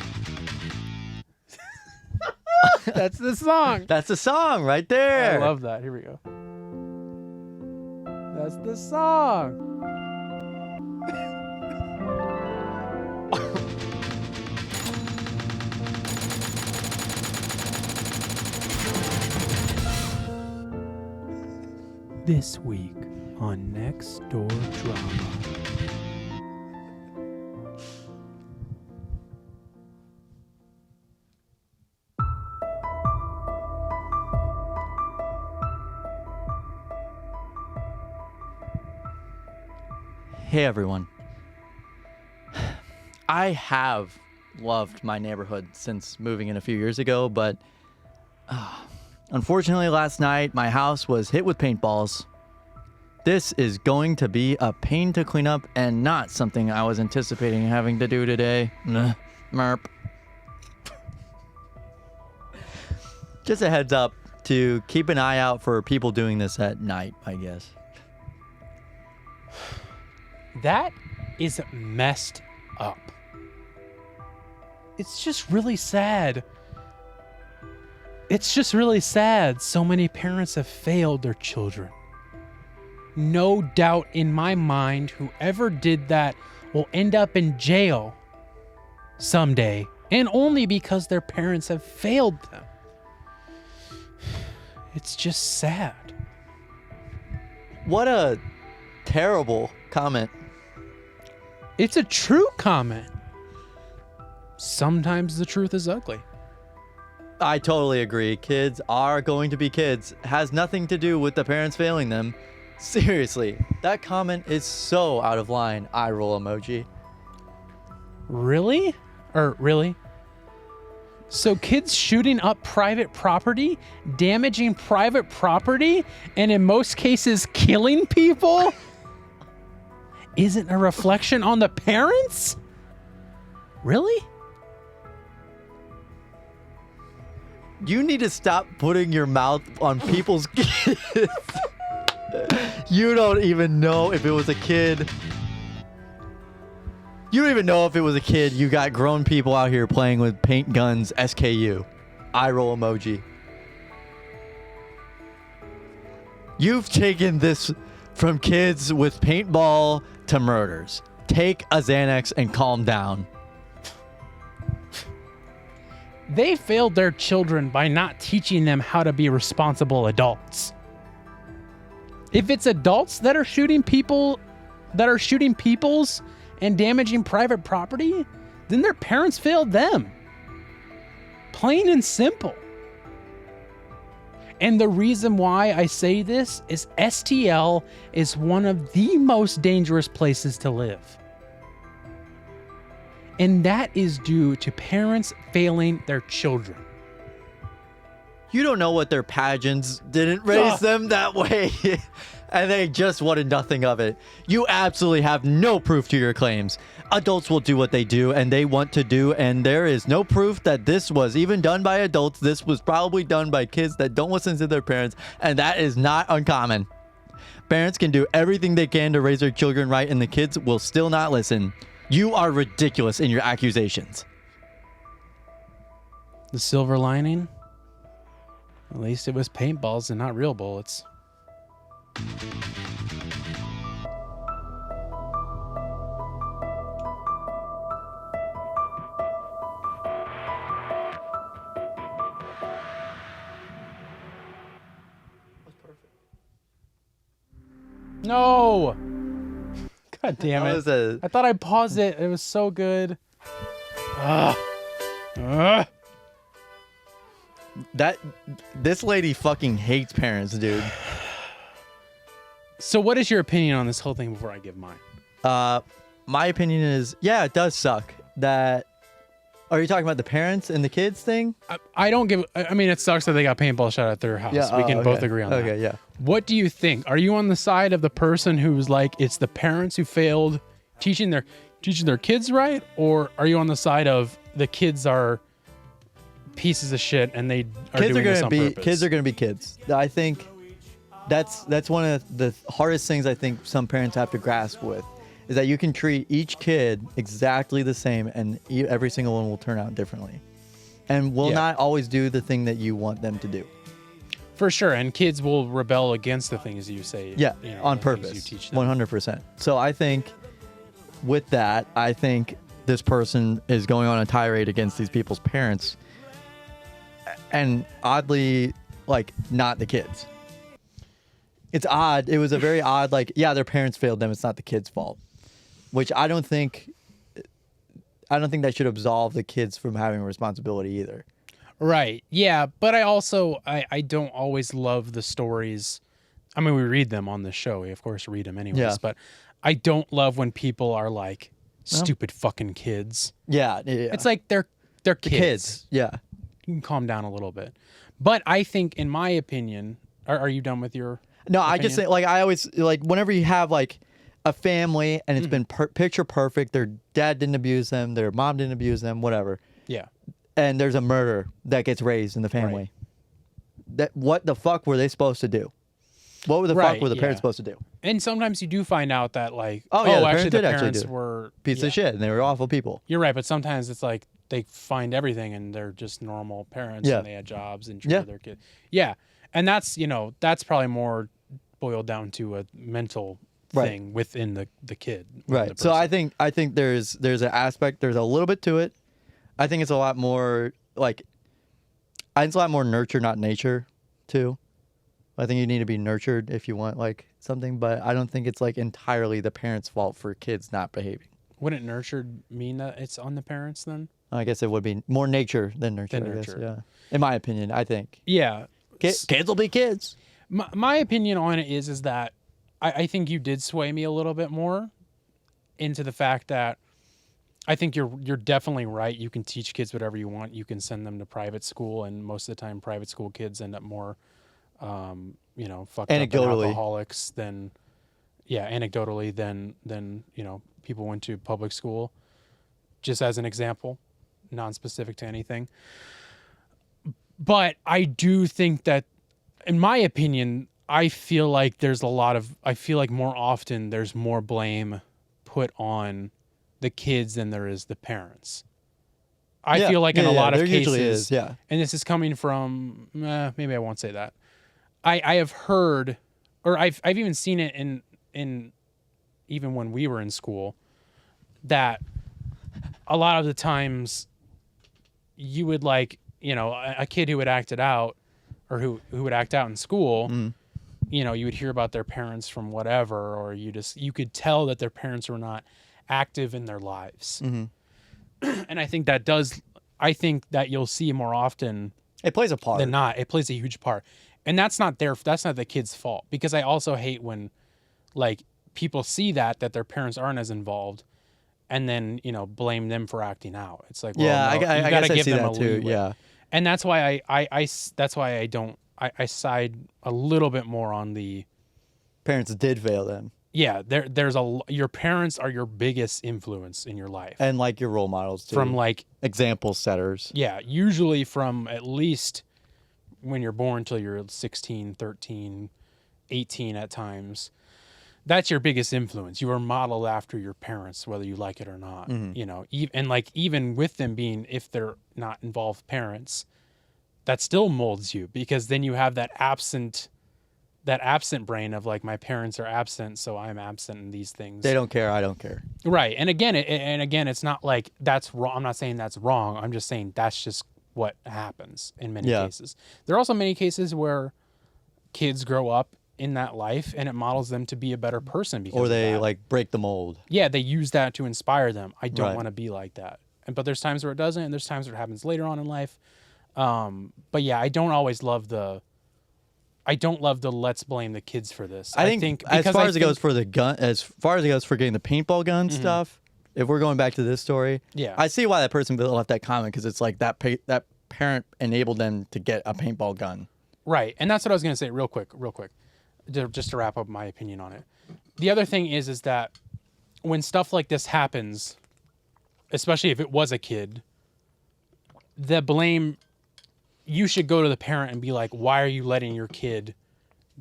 That's the song. That's a song right there. I love that. Here we go. That's the song. This week on Nextdoor Drama. Hey everyone. I have loved my neighborhood since moving in a few years ago, but unfortunately last night my house was hit with paintballs. This is going to be a pain to clean up and not something I was anticipating having to do today. Merp. Just a heads up to keep an eye out for people doing this at night, I guess. That is messed up. It's just really sad. It's just really sad. So many parents have failed their children. No doubt in my mind, whoever did that will end up in jail someday, and only because their parents have failed them. It's just sad. What a terrible comment. It's a true comment. Sometimes the truth is ugly. I totally agree. Kids are going to be kids. Has nothing to do with the parents failing them. Seriously, that comment is so out of line. Eye roll emoji. Really? Really? So kids shooting up private property, damaging private property, and in most cases killing people isn't a reflection on the parents? Really? You need to stop putting your mouth on people's kids. You don't even know if it was a kid. You don't even know if it was a kid. You got grown people out here playing with paint guns, SKU. Eye roll emoji. You've taken this from kids with paintball to murders. Take a Xanax and calm down. They failed their children by not teaching them how to be responsible adults. If it's adults that are shooting peoples and damaging private property, then their parents failed them. Plain and simple. And the reason why I say this is STL is one of the most dangerous places to live. And that is due to parents failing their children. You don't know what their pageants didn't raise them that way. and they just wanted nothing of it. You absolutely have no proof to your claims. Adults will do what they do and they want to do, and there is no proof that this was even done by adults. This was probably done by kids that don't listen to their parents, and that is not uncommon. Parents can do everything they can to raise their children right, and the kids will still not listen. You are ridiculous in your accusations. The silver lining? At least it was paintballs and not real bullets. No! God damn That it. was a- I thought I paused it. It was so good. This lady fucking hates parents, dude. So what is your opinion on this whole thing before I give mine? My opinion is, yeah, it does suck. That. Are you talking about the parents and the kids thing? I don't give. I mean, it sucks that they got paintball shot at their house. Yeah, We can both okay. agree on that. Okay, yeah. What do you think? Are you on the side of the person who's like, it's the parents who failed teaching their kids right, or are you on the side of the kids are pieces of shit and they are Kids doing are this gonna on be purpose? kids are gonna be kids. I think that's one of the hardest things I think some parents have to grasp with, is that you can treat each kid exactly the same, and every single one will turn out differently, and will Yeah. not always do the thing that you want them to do. For sure, and kids will rebel against the things you say. Yeah, you know, on the things purpose. You teach them. 100%. So I think with that, I think this person is going on a tirade against these people's parents, and oddly, like, not the kids. It's odd. It was a very odd, like, yeah, their parents failed them. It's not the kids' fault, which I don't think that should absolve the kids from having a responsibility either. Right. Yeah, but I don't always love the stories. I mean, we read them on the show. We of course read them anyways, Yeah. but I don't love when people are like stupid fucking kids. Yeah. It's like they're kids. Yeah. You can calm down a little bit. But I think, in my opinion, are you done with your No, I just opinion? say, like, I always, like, whenever you have, like, a family and it's been picture perfect, their dad didn't abuse them, their mom didn't abuse them, whatever, Yeah. and there's a murder that gets raised in the family. That what the fuck were they supposed to do? What were the Right, fuck were the parents yeah. supposed to do? And sometimes you do find out that like, Oh, yeah, the actually parents the did actually parents do it. were Piece yeah. of shit, and they were awful people. You're right, but sometimes it's like they find everything and they're just normal parents Yeah. and they had jobs and Yeah. treated their kid. Yeah. And that's, that's probably more boiled down to a mental Right. thing within the kid. within Right. the So I person. think there's an aspect, there's a little bit to it. I think it's a lot more like, I think it's a lot more nurture, not nature, too. I think you need to be nurtured if you want like something, but I don't think it's like entirely the parents' fault for kids not behaving. Wouldn't nurtured mean that it's on the parents then? I guess it would be more nature than nurture. Than I guess, nurture. yeah. In my opinion, I think Yeah. kids will be kids. My opinion on it is that I think you did sway me a little bit more into the fact that I think you're definitely right. You can teach kids whatever you want. You can send them to private school, and most of the time, private school kids end up more, fucked up and Anecdotally. alcoholics than people went to public school. Just as an example, non-specific to anything. But I do think that, in my opinion, I feel like more often there's more blame put on the kids than there is the parents. I feel like in a lot of there cases, usually is, yeah. and this is coming from, maybe I won't say that. I have heard, or I've even seen it in even when we were in school, that a lot of the times you would like, a kid who would act it out, or who would act out in school, you would hear about their parents from whatever, or you could tell that their parents were not active in their lives. And I think that you'll see more often It plays a part. than not. It plays a huge part. And that's not the kid's fault, because I also hate when like people see that their parents aren't as involved, and then, blame them for acting out. It's like, well, Yeah, no, I you guess gotta I give see them that a too, leeway. yeah. And that's why I side a little bit more on the parents did fail them. Yeah, your parents are your biggest influence in your life. And like your role models too. From like example setters. Yeah, usually from at least when you're born till you're 16, 13, 18 at times. That's your biggest influence. You are modeled after your parents, whether you like it or not. You know, even with them being, if they're not involved parents, that still molds you, because then you have that absent brain of like, my parents are absent, so I'm absent in these things. They don't care, I don't care. Right. And again, it's not like that's wrong. I'm not saying that's wrong. I'm just saying that's just what happens in many cases. There are also many cases where kids grow up in that life and it models them to be a better person, because or they like break the mold. Yeah, they use that to inspire them. I don't want to be like that. But there's times where it doesn't, and there's times where it happens later on in life. But yeah, I don't love the let's blame the kids for this. I think as far as it goes for the gun, as far as it goes for getting the paintball gun stuff, if we're going back to this story, I see why that person left that comment, because it's like that parent enabled them to get a paintball gun. Right, and that's what I was going to say real quick, just to wrap up my opinion on it. The other thing is that when stuff like this happens, especially if it was a kid, the blame, you should go to the parent and be like, why are you letting your kid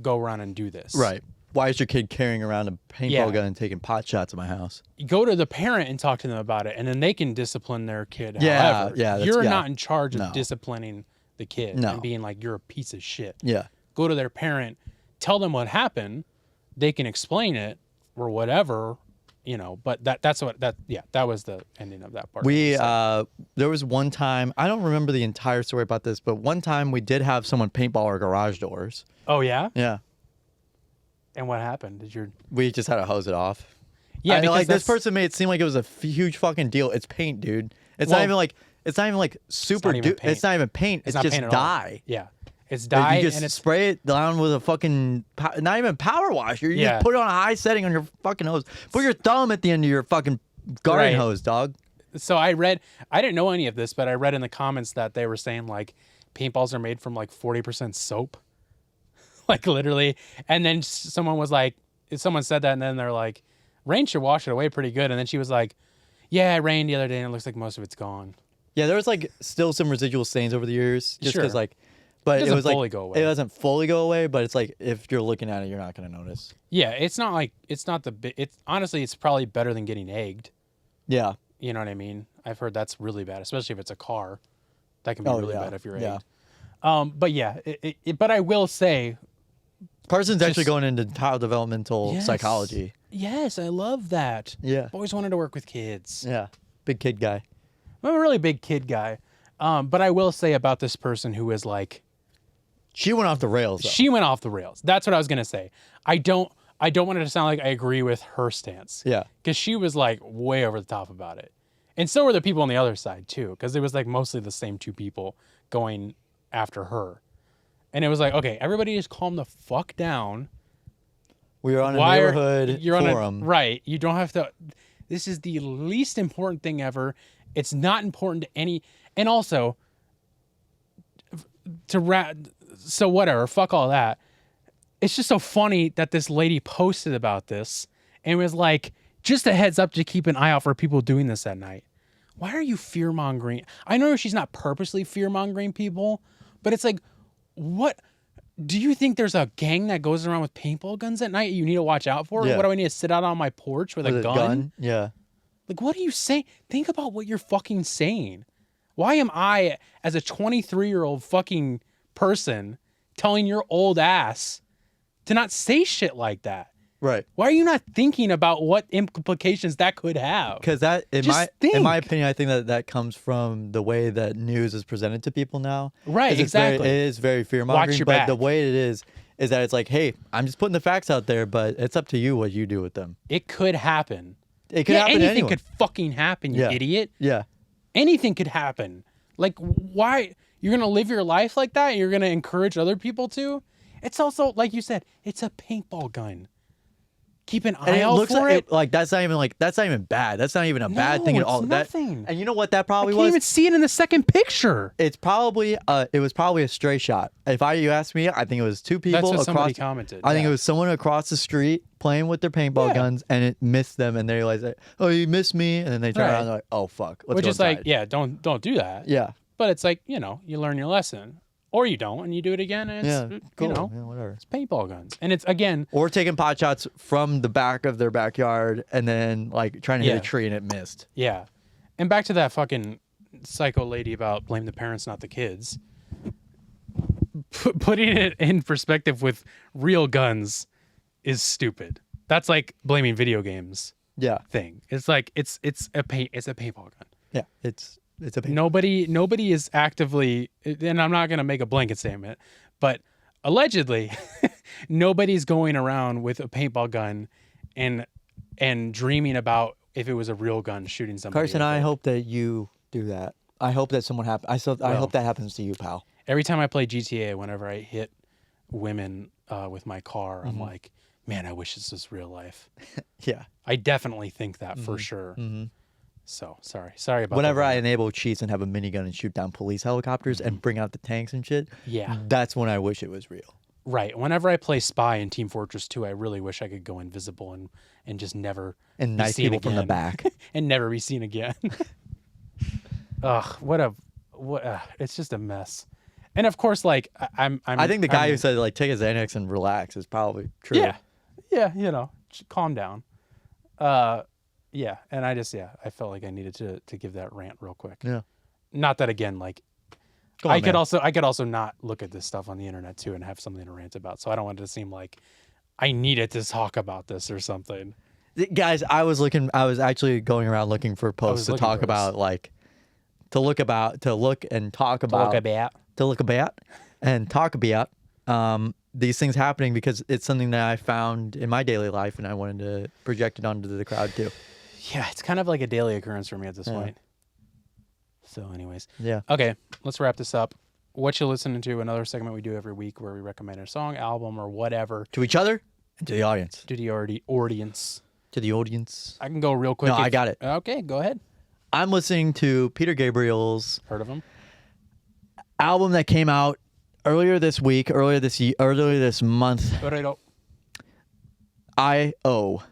go around and do this? Right. Why is your kid carrying around a paintball gun and taking pot shots at my house? You go to the parent and talk to them about it, and then they can discipline their kid. Yeah, however, you're not in charge of disciplining the kid and being like, you're a piece of shit. Yeah. Go to their parent, tell them what happened. They can explain it or whatever, you know, but that was the ending of that part. There was one time, I don't remember the entire story about this, but one time we did have someone paintball our garage doors. Oh yeah? Yeah. And what happened? We just had to hose it off. Yeah, because like this person made it seem like it was a huge fucking deal. It's paint, dude. It's not even like super. It's not even paint. It's just dye. Yeah, it's dye. You just spray it down with a fucking not even power washer. You just put it on a high setting on your fucking hose. Put your thumb at the end of your fucking garden hose, dog. So I didn't know any of this, but I read in the comments that they were saying like paintballs are made from like 40% soap. Like literally. And then someone said that, and then they're like, rain should wash it away pretty good. And then she was like, yeah, it rained the other day and it looks like most of it's gone. Yeah, there was like still some residual stains over the years, just because like, but it was like it doesn't fully go away. But it's like if you're looking at it, you're not gonna notice. Yeah, it's honestly, it's probably better than getting egged. Yeah, you know what I mean. I've heard that's really bad, especially if it's a car. That can be really bad if you're egged. But yeah, but I will say, Carson's actually going into child developmental psychology. Yes, I love that. Yeah, I've always wanted to work with kids. Yeah, big kid guy. I'm a really big kid guy. But I will say about this person who is like, she went off the rails. Though. She went off the rails. That's what I was gonna say. I don't want it to sound like I agree with her stance. Yeah, because she was like way over the top about it, and so were the people on the other side too. Because it was like mostly the same two people going after her, and it was like, okay, everybody just calm the fuck down. We are on a neighborhood forum. Right. You don't have to. This is the least important thing ever. It's not important to any. And also, so whatever, fuck all that. It's just so funny that this lady posted about this and was like, just a heads up to keep an eye out for people doing this at night. Why are you fear-mongering? I know she's not purposely fear-mongering people, but it's like, what? Do you think there's a gang that goes around with paintball guns at night you need to watch out for? Yeah. What do I need to sit out on my porch with a gun? Yeah. Like, what are you saying? Think about what you're fucking saying. Why am I, as a 23-year-old fucking person, telling your old ass to not say shit like that? Right. Why are you not thinking about what implications that could have? Because that, in my opinion, I think that comes from the way that news is presented to people now. Right, exactly. It is very fear-mongering. Watch your back. But the way it is that it's like, hey, I'm just putting the facts out there, but it's up to you what you do with them. It could happen. It could happen to anyone. Anything could fucking happen, you idiot. Yeah. Anything could happen. Like, why? You're going to live your life like that? And you're going to encourage other people to? It's also, like you said, it's a paintball gun. keep an And eye it out looks for like it. that's not even bad. That's not even a bad thing at it's all. nothing. And you know what that I probably can't was? even see it in the second picture. It's probably it was probably a stray shot. You ask me, I think it was two people That's what across. somebody commented. I think yeah. it was someone across the street playing with their paintball guns, and it missed them, and they realized, oh, you missed me, and then they turn Right. around and they're like, oh fuck, let's Which go is like, inside. yeah, don't do that. Yeah, But it's like, you learn your lesson, or you don't, and you do it again, and it's cool. you know, Yeah, whatever. it's paintball guns, and it's again, Or taking pot shots from the back of their backyard, and then like trying to hit Yeah. a tree and it missed. yeah. And back to that fucking psycho lady about blame the parents, not the kids. Putting it in perspective with real guns is stupid. That's like blaming video games Yeah, thing. It's like it's a paintball gun. yeah, it's a pain. Nobody is actively, and I'm not gonna make a blanket statement, but allegedly, nobody's going around with a paintball gun and dreaming about if it was a real gun shooting somebody. Carson, with I it. hope that you do that. I hope that someone happens. I hope that happens to you, pal. Every time I play GTA, whenever I hit women with my car, I'm like, man, I wish this was real life. Yeah. I definitely think that for sure. So sorry about. Whenever the I rant. enable cheats and have a minigun and shoot down police helicopters and bring out the tanks and shit, Yeah. that's when I wish it was real. Right. Whenever I play Spy in Team Fortress 2, I really wish I could go invisible and just never And be knife seen people from the again. back. And never be seen again. Ugh, what it's just a mess. And of course, like I think the guy who said like take a Xanax and relax is probably true. yeah, calm down. Yeah, and I felt like I needed to give that rant real quick. Yeah. Not that again, like Go on, I could man. also not look at this stuff on the internet too and have something to rant about. So I don't want it to seem like I needed to talk about this or something. Guys, I was actually going around looking for posts to looking talk for about to look and talk about and talk about these things happening because it's something that I found in my daily life and I wanted to project it onto the crowd too. Yeah, it's kind of like a daily occurrence for me at this point. So anyways. Yeah. Okay, let's wrap this up. What you listening to, another segment we do every week where we recommend a song, album, or whatever To each other and to the audience. to the audience. To the audience. I can go real quick. No, I got it. Okay, go ahead. I'm listening to Peter Gabriel's Heard of him? album that came out earlier this month. I-O.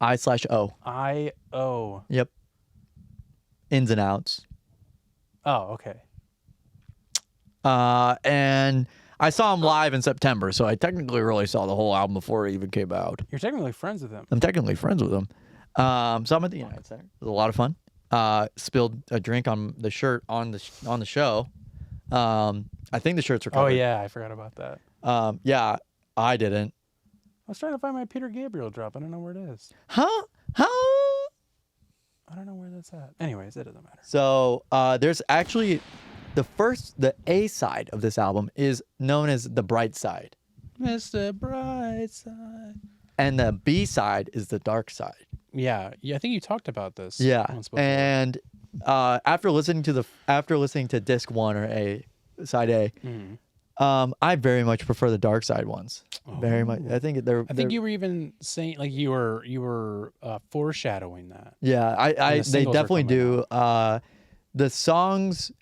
I/O. I-O. Yep. Ins and outs. Oh, okay. And I saw him live in September, so I technically really saw the whole album before it even came out. You're technically friends with him. I'm technically friends with him. So I'm at the United Center. It was a lot of fun. Spilled a drink on the shirt on the show. I think the shirts were covered. Oh, yeah, I forgot about that. Yeah, I didn't. I was trying to find my Peter Gabriel drop. I don't know where it is. Huh? I don't know where that's at. Anyways, it doesn't matter. So there's actually the A side of this album is known as The Bright Side. Mr. Brightside. And the B side is The Dark Side. Yeah, I think you talked about this. Yeah. once before. And after listening to disc 1 or A, side A, I very much prefer the Dark Side ones. Very much. I think I think you were even saying like you were foreshadowing that. Yeah, they singles are definitely coming do. The songs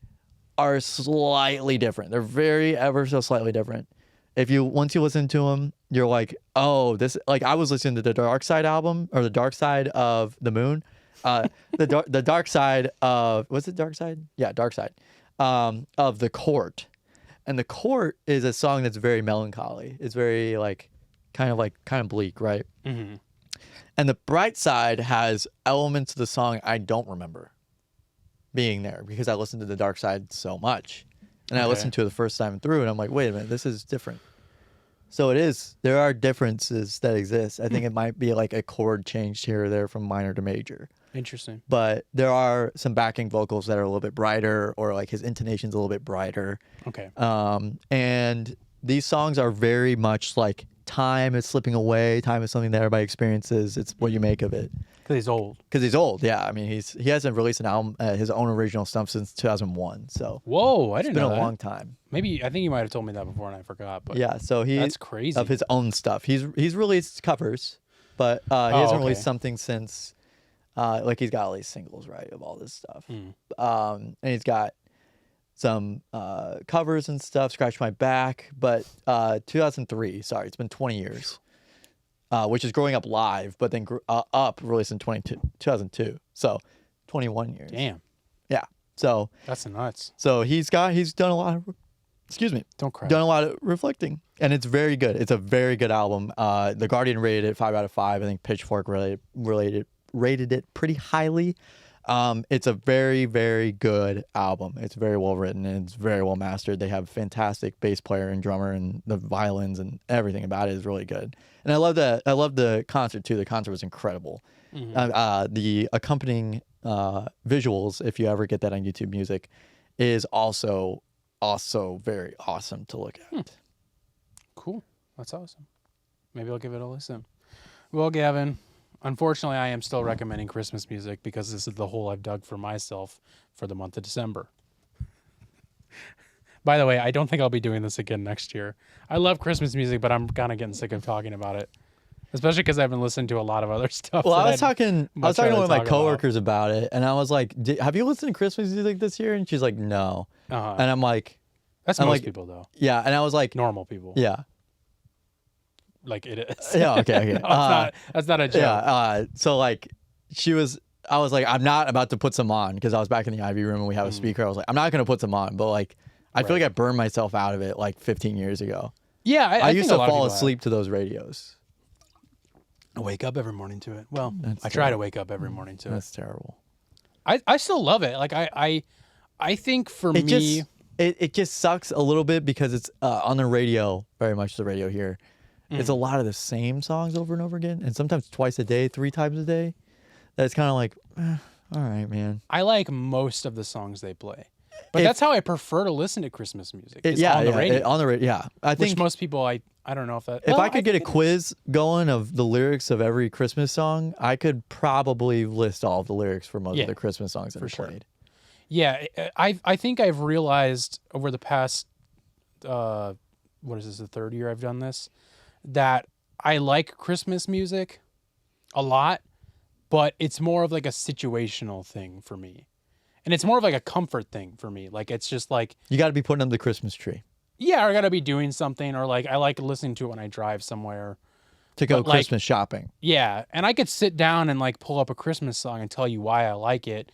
are slightly different. They're very ever so slightly different. Once you listen to them, you're like, oh, this. Like I was listening to the Dark Side album or the Dark Side of the Moon, the Dark Side of what's it? Dark Side? Yeah, Dark Side of the Court, and the Court is a song that's very melancholy. It's very kind of bleak, right? Mm-hmm. And the Bright Side has elements of the song I don't remember being there because I listened to the Dark Side so much. And I listened to it the first time through and I'm like, wait a minute, this is different. So it is. There are differences that exist. I think it might be like a chord changed here or there from minor to major. Interesting. But there are some backing vocals that are a little bit brighter or like his intonation's a little bit brighter. Okay. And these songs are very much like time is slipping away. Time is something that everybody experiences. It's what you make of it. Because he's old. Because he's old. Yeah, I mean he hasn't released an album, his own original stuff since 2001. So whoa, I didn't know it's been a that. long time. Maybe I think you might have told me that before and I forgot. But Yeah, so that's crazy. of his own stuff. He's released covers, but he hasn't released something since. Like he's got at least singles, right, of all this stuff. And he's got some covers and stuff. Scratch My Back, but 2003. Sorry, it's been 20 years. Which is Growing Up Live, but then Up released in 2002. So 21 years. Damn. Yeah. So that's nuts. So he's done a lot of. Excuse me. Don't cry. Done a lot of reflecting, and it's very good. It's a very good album. The Guardian rated it 5 out of 5. I think Pitchfork rated it pretty highly. It's a very, very good album. It's very well written and it's very well mastered. They have a fantastic bass player and drummer, and the violins and everything about it is really good. And I love the concert too. The concert was incredible. The accompanying visuals, if you ever get that on YouTube Music, is also very awesome to look at. Cool. That's awesome. Maybe I'll give it a listen. Well, Gavin, unfortunately, I am still recommending Christmas music because this is the hole I've dug for myself for the month of December. By the way, I don't think I'll be doing this again next year. I love Christmas music, but I'm kind of getting sick of talking about it, especially because I've been listening to a lot of other stuff. Well, I was talking to one of my coworkers about it, and I was like, "Have you listened to Christmas music this year?" And she's like, "No." And I'm like, "That's most people, though." Yeah, and I was like, "Normal people." Yeah. Like it is. Yeah. Okay. No, that's not a joke. Yeah. So like, I was like, I'm not about to put some on because I was back in the Ivy room and we have a speaker. I was like, I'm not going to put some on, but like, I feel like I burned myself out of it like 15 years ago. Yeah. I used to fall asleep to those radios. I wake up every morning to it. Well, I try to wake up every morning to it. That's terrible. I still love it. Like I think for me, it just sucks a little bit because it's on the radio, very much the radio here. It's a lot of the same songs over and over again, and sometimes twice a day, 3 times a day. That's kind of like, all right, man. I like most of the songs they play, but that's how I prefer to listen to Christmas music. On the radio. On the radio, yeah. I think which most people, I don't know if that. If I could get a quiz going of the lyrics of every Christmas song, I could probably list all of the lyrics for most of the Christmas songs that are played. Yeah, I think I've realized over the past, what is this, the 3rd year I've done this, that I like Christmas music a lot, but it's more of like a situational thing for me. And it's more of like a comfort thing for me. Like, it's just like... You got to be putting up the Christmas tree. Yeah, or I got to be doing something, or like I like listening to it when I drive somewhere. To go Christmas shopping. Yeah, and I could sit down and like pull up a Christmas song and tell you why I like it,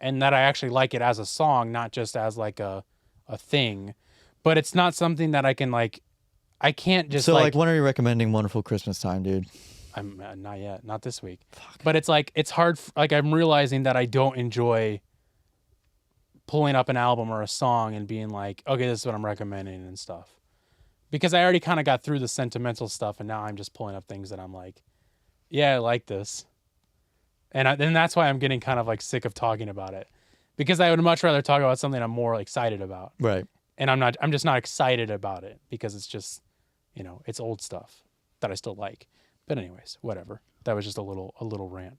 and that I actually like it as a song, not just as like a thing. But it's not something that I can like... I can't just So like when are you recommending Wonderful Christmas Time, dude? I'm not yet, not this week. Fuck. But it's like it's hard. Like I'm realizing that I don't enjoy pulling up an album or a song and being like, okay, this is what I'm recommending and stuff, because I already kind of got through the sentimental stuff, and now I'm just pulling up things that I'm like, yeah, I like this, and that's why I'm getting kind of like sick of talking about it, because I would much rather talk about something I'm more excited about. Right. And I'm just not excited about it because it's just, it's old stuff that I still like. But anyways, whatever. That was just a little rant.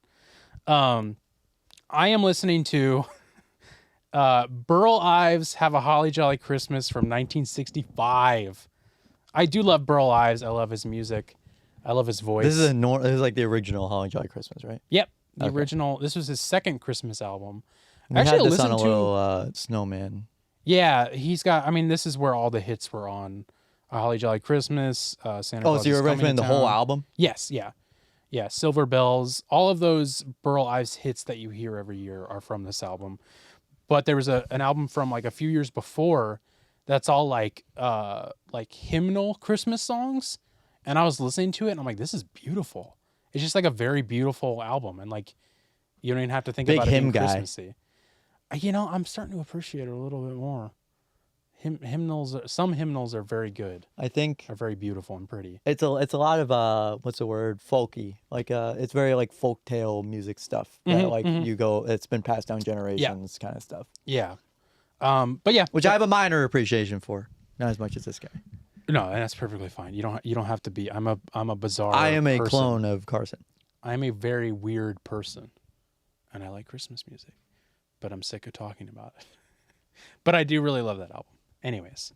I am listening to Burl Ives' Have a Holly Jolly Christmas from 1965. I do love Burl Ives. I love his music. I love his voice. This is like the original Holly Jolly Christmas, right? Yep. The original. This was his second Christmas album. We actually had this on a little Snowman. Yeah, he's got... I mean, this is where all the hits were on. A Holly Jolly Christmas, Santa Claus so you're is Coming recommending to the whole Town. album? Yes, yeah. Yeah, Silver Bells. All of those Burl Ives hits that you hear every year are from this album. But there was an album from like a few years before that's all like hymnal Christmas songs. And I was listening to it and I'm like, this is beautiful. It's just like a very beautiful album. And like, you don't even have to think about it being Christmassy. I'm starting to appreciate it a little bit more. Some hymnals are very good. I think are very beautiful and pretty. It's a lot of what's the word, folky. Like it's very like folktale music stuff. It's been passed down generations kind of stuff. Yeah. But yeah, which I have a minor appreciation for, not as much as this guy. No, and that's perfectly fine. You don't have to be. I'm a bizarre. I am a person. clone of Carson. I'm a very weird person, and I like Christmas music, but I'm sick of talking about it. But I do really love that album. Anyways,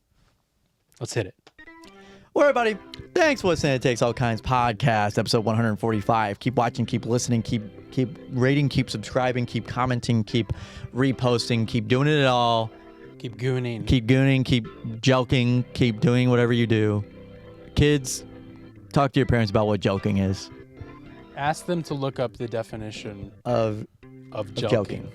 let's hit it. Well, everybody, thanks for listening to Takes All Kinds podcast, episode 145. Keep watching, keep listening, keep rating, keep subscribing, keep commenting, keep reposting, keep doing it all. Keep gooning. Keep joking, keep doing whatever you do. Kids, talk to your parents about what joking is. Ask them to look up the definition Of of joking.